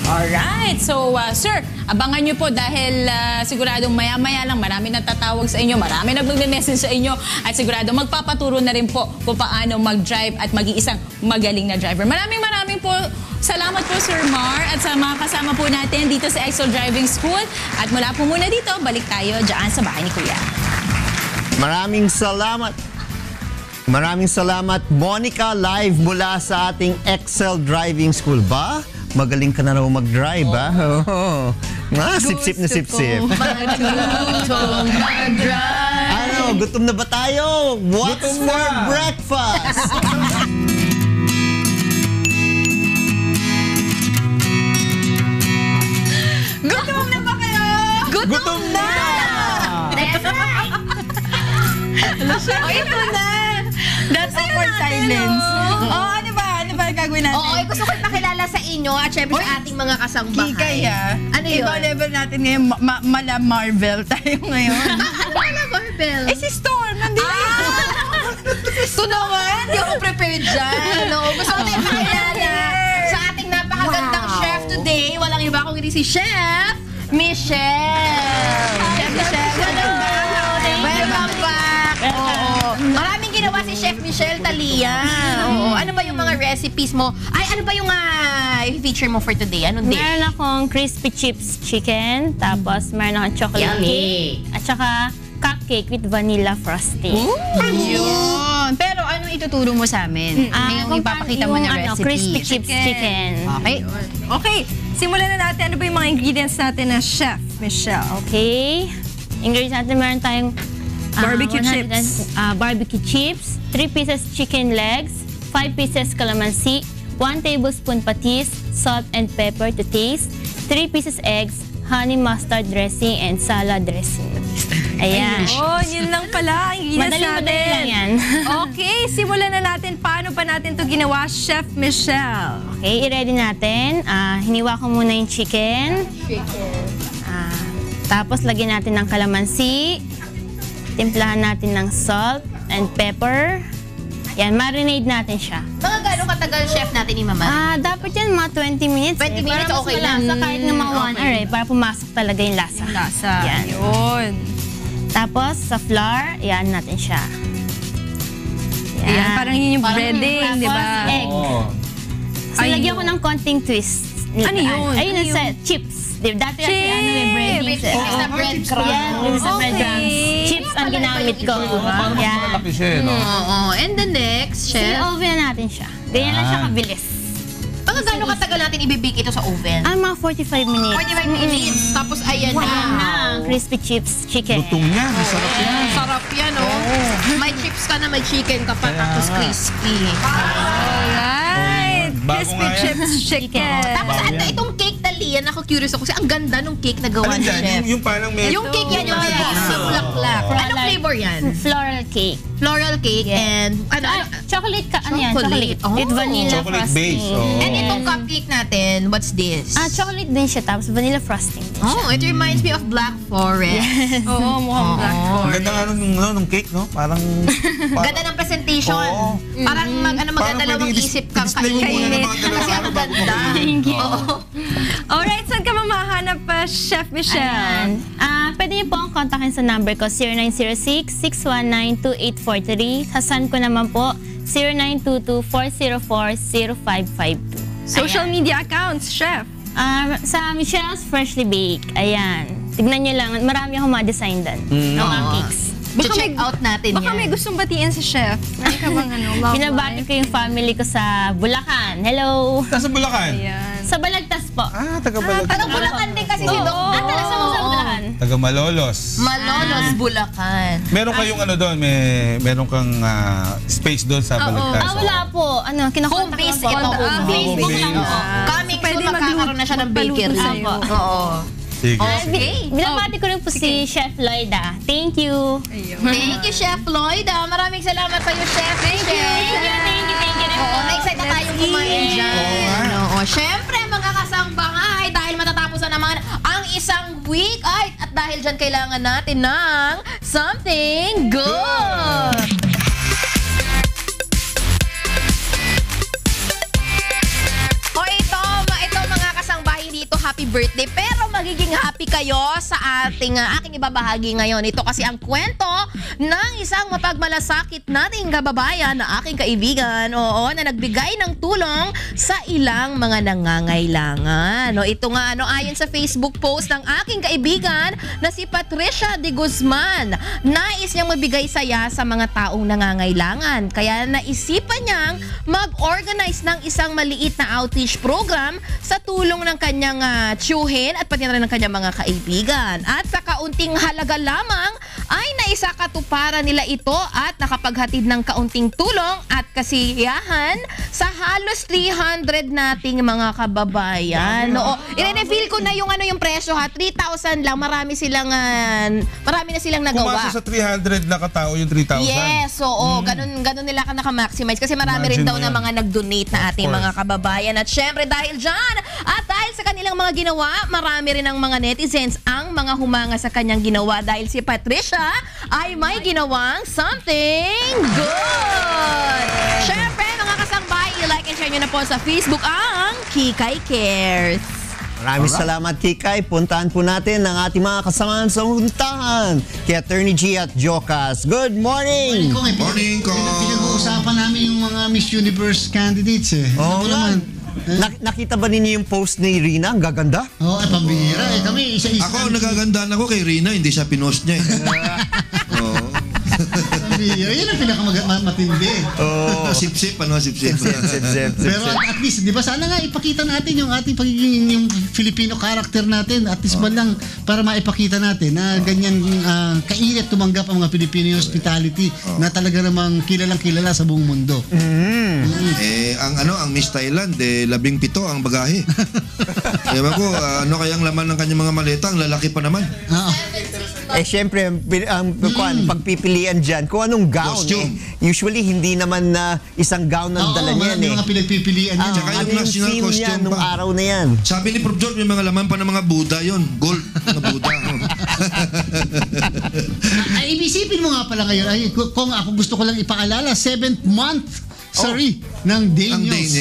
Alright, so sir, abangan nyo po dahil siguradong maya-maya lang marami natatawag sa inyo, marami nag-message sa inyo at siguradong magpapaturo na rin po kung paano mag-drive at maging isang magaling na driver. Maraming po salamat po Sir Mar at sa mga kasama po natin dito sa Excel Driving School. At mula po muna dito, balik tayo dyan sa bahay ni Kuya. Maraming salamat Monica, live mula sa ating Excel Driving School. Ba? Magaling ka na raw mag-drive, ba? Oh. Sip-sip na sip-sip. Ano, gutom na ba tayo? What's for breakfast? Gutom na ba kayo? Gutom na! O, ito na! That's awkward silence. Ano ba gagawin natin? Oo, gusto ko ipakilala sa inyo at syempre sa ating mga kasambahay. Kaya, ano yun? Iba level natin ngayon, mala Marvel tayo ngayon. Mala Marvel? Si Storm, nandito Ito naman, hindi ako prepared dyan. Gusto ko tayo ipakilala sa ating napakagandang chef today. Walang iba kung hindi si Chef Michelle. Chef Michelle, welcome back. Maraming ginawa si Chef Michelle Talino Lia. Oo. Ano ba yung mga recipes mo? Ay, ano ba yung feature mo for today? Anong dish? Meron akong crispy chips chicken, tapos meron akong chocolate cake, at saka cupcake with vanilla frosting. Yun. Pero anong ituturo mo sa amin? Yung ipapakita mo na recipe. Crispy chips chicken. Okay. Okay, simulan na natin. Ano ba yung mga ingredients natin na Chef Michelle? Okay. Ingredients natin, meron tayong barbecue chips. Barbecue chips, 3 pieces chicken legs, 5 pieces calamansi, 1 tablespoon patis, salt and pepper to taste, 3 pieces eggs, honey mustard dressing, and salad dressing. Ayan. Oh, yun lang pala. Madali lang yan. Okay, simulan na natin. Paano pa natin to ginawa, Chef Michelle? Okay, i-ready natin. Hiniwa ko muna yung chicken. Tapos lagyan natin ng calamansi. Timplahan natin ng salt and pepper. Yan, marinate natin siya. Mga gano'ng katagal, chef, natin i-marinate? Dapat yan mga 20 minutes. 20 minutes, para okay lang. Kahit nga mga 1 hour para pumasok talaga yung lasa. Yan. Yun. Tapos, sa flour, iyan natin siya. Yan, parang yun yung breading, di ba? Tapos, egg. So, lagyan ko ng konting twist. Ano yun? Ayun, sa chips. Dati kasi may breading. Mix na breadcrumbs. Yan, mix na breadcrumbs. Chips ang ginamit ko. Yan. And the next, chef? Oven na natin siya. Ganyan lang siya kabilis. Mga gano'ng katagal natin ibibake ito sa oven? Mga 45 minutes. 45 minutes. Tapos ayan na. Ayan na, crispy chips chicken. Lutong yan. Sarap yan. Sarap yan, oh. May chips ka na, may chicken ka pa, tapos crispy. Alright. Crispy chips chicken. Tapos itong cake na Lian, ako curious ako kasi ang ganda ng cake na gawa ni chef. Yung parang may... Yung cake yan, yung may bulaklak. Anong flavor yan? Floral cake. Floral cake and chocolate ka, ano yan? Chocolate. With vanilla chocolate frosting. base. And itong cupcake natin, what's this? Chocolate din siya, tapos vanilla frosting. It reminds me of Black Forest. Oo, mukhang Black Forest. Ang ganda nga nung cake, no? Parang... Ganda ng presentation. Parang magdalawang isip kang kainin. Kasi ang ganda. Thank you. Alright, saan ka mamahanap pa, Chef Michelle? Pwede niyo po ang kontakin sa number ko, 0906-619-2843. Sa son ko naman po, 0922-404-0552. Social media accounts, Chef? Sa Michelle's Freshly Baked. Ayan. Tignan nyo lang. Marami akong ma-design doon. Mga cakes. Check out natin Baka yan. may gustong batiin si Chef. Meron ka bang love Binabati ko yung family ko sa Bulacan. Hello! Nasa Bulacan? Sa Balagtas po. Taga Bulacan. Taga Bulacan din kasi si Doc. Talaga sa Bulacan. Taga Malolos. Malolos, Bulacan. Meron kayong ano doon? Meron kang space doon sa Balagtas? Wala po. Home base ito. Facebook lang po. Coming soon, magkakaroon na siya ng bakery. Oo. Sige. Binabati ko rin po si Chef Lloyda. Thank you. Thank you, Chef Lloyda. Maraming salamat sa iyo, Chef. Thank you. Na-excite na tayong kumain dyan. Siyempre, mga kasangbahay, dahil matatapos na naman ang isang week, at dahil dyan kailangan natin ng something good. Dito, happy birthday. Pero magiging happy kayo sa aking ibabahagi ngayon. Ito kasi ang kwento ng isang mapagmalasakit nating kababayan na aking kaibigan, na nagbigay ng tulong sa ilang mga nangangailangan. Ito nga, ayon sa Facebook post ng aking kaibigan na si Patricia de Guzman. Nais niyang magbigay saya sa mga taong nangangailangan. Kaya naisipan niyang mag-organize ng isang maliit na outreach program sa tulong ng kanyang tiyuhin at pati na rin ng kanyang mga kaibigan. At sa kaunting halaga lamang ay naisakatuparan nila ito at nakapaghatid ng kaunting tulong at kasiyahan sa halos 300 nating mga kababayan. I-reveal ko na yung presyo 3,000 lang. Marami na silang nagawa. Kumasa sa 300 na katao yung 3,000? Yes, oo. Ganun nila ka naka-maximize kasi marami rin daw na mga nag-donate na ating mga kababayan. At syempre dahil dyan at dahil sa kanilang mga ginawa, marami rin ang mga netizens ang mga humanga sa kanyang ginawa dahil si Patricia ay may ginawang something good. Syempre, mga kasangbahay, i-like and share nyo na po sa Facebook ang Kikay Cares. Maraming salamat, Kikay. Puntahan po natin ang ating mga kasamahan sa untahan. Kay Attorney G at Jocas. Good morning! Morning ko! Pinag-uusapan namin yung mga Miss Universe candidates eh. Oo naman. Nakita ba ninyo yung post ni Rina? Ang gaganda? Oo, pambihira eh. Kami isa-isa. Ako, nagagandaan ako kay Rina, hindi siya pinost niya eh. Yan ang pinakamatindi. Sip-sip, sip-sip. Pero at least, di ba, sana nga ipakita natin yung ating pagiging yung Filipino character natin. At least man lang para maipakita natin na ganyan kainit tumanggap ang mga Filipino hospitality na talaga namang kilalang-kilala sa buong mundo. Ang Miss Thailand, 17 ang bagahe. Ewan ko, ano kayang laman ng kanyang mga maleta? Ang lalaki pa naman. Siyempre, ang pagpipilian dyan, kung anong gown. Usually, hindi naman isang gown ang dala niyan. Yung mga pinagpipilian niya. Tsaka yung national costume nung araw na yan. Sabi ni Prof. George, may mga laman pa ng mga Buddha yon, gold na Buddha. Ay, ibisipin mo nga pala ngayon, kung ako gusto ko lang ipaalala, 7th month ng Daniels.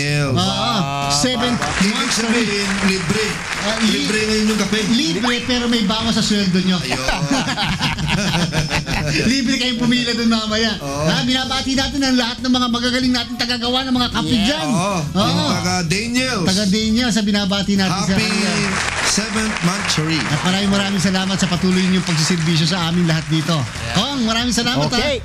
7th month. Libre. Libre ngayon yung kape. Libre pero may bawas sa sweldo nyo. Libre kayong pumila doon mamaya. Binabati natin ang lahat ng mga magagaling natin tagagawa ng mga kape dyan. Taga-Daniels. Taga-Daniels sa binabati natin. Happy 7th month. At maraming salamat sa patuloy niyong pagsiservisyo sa amin lahat dito. Kong, maraming salamat. Okay.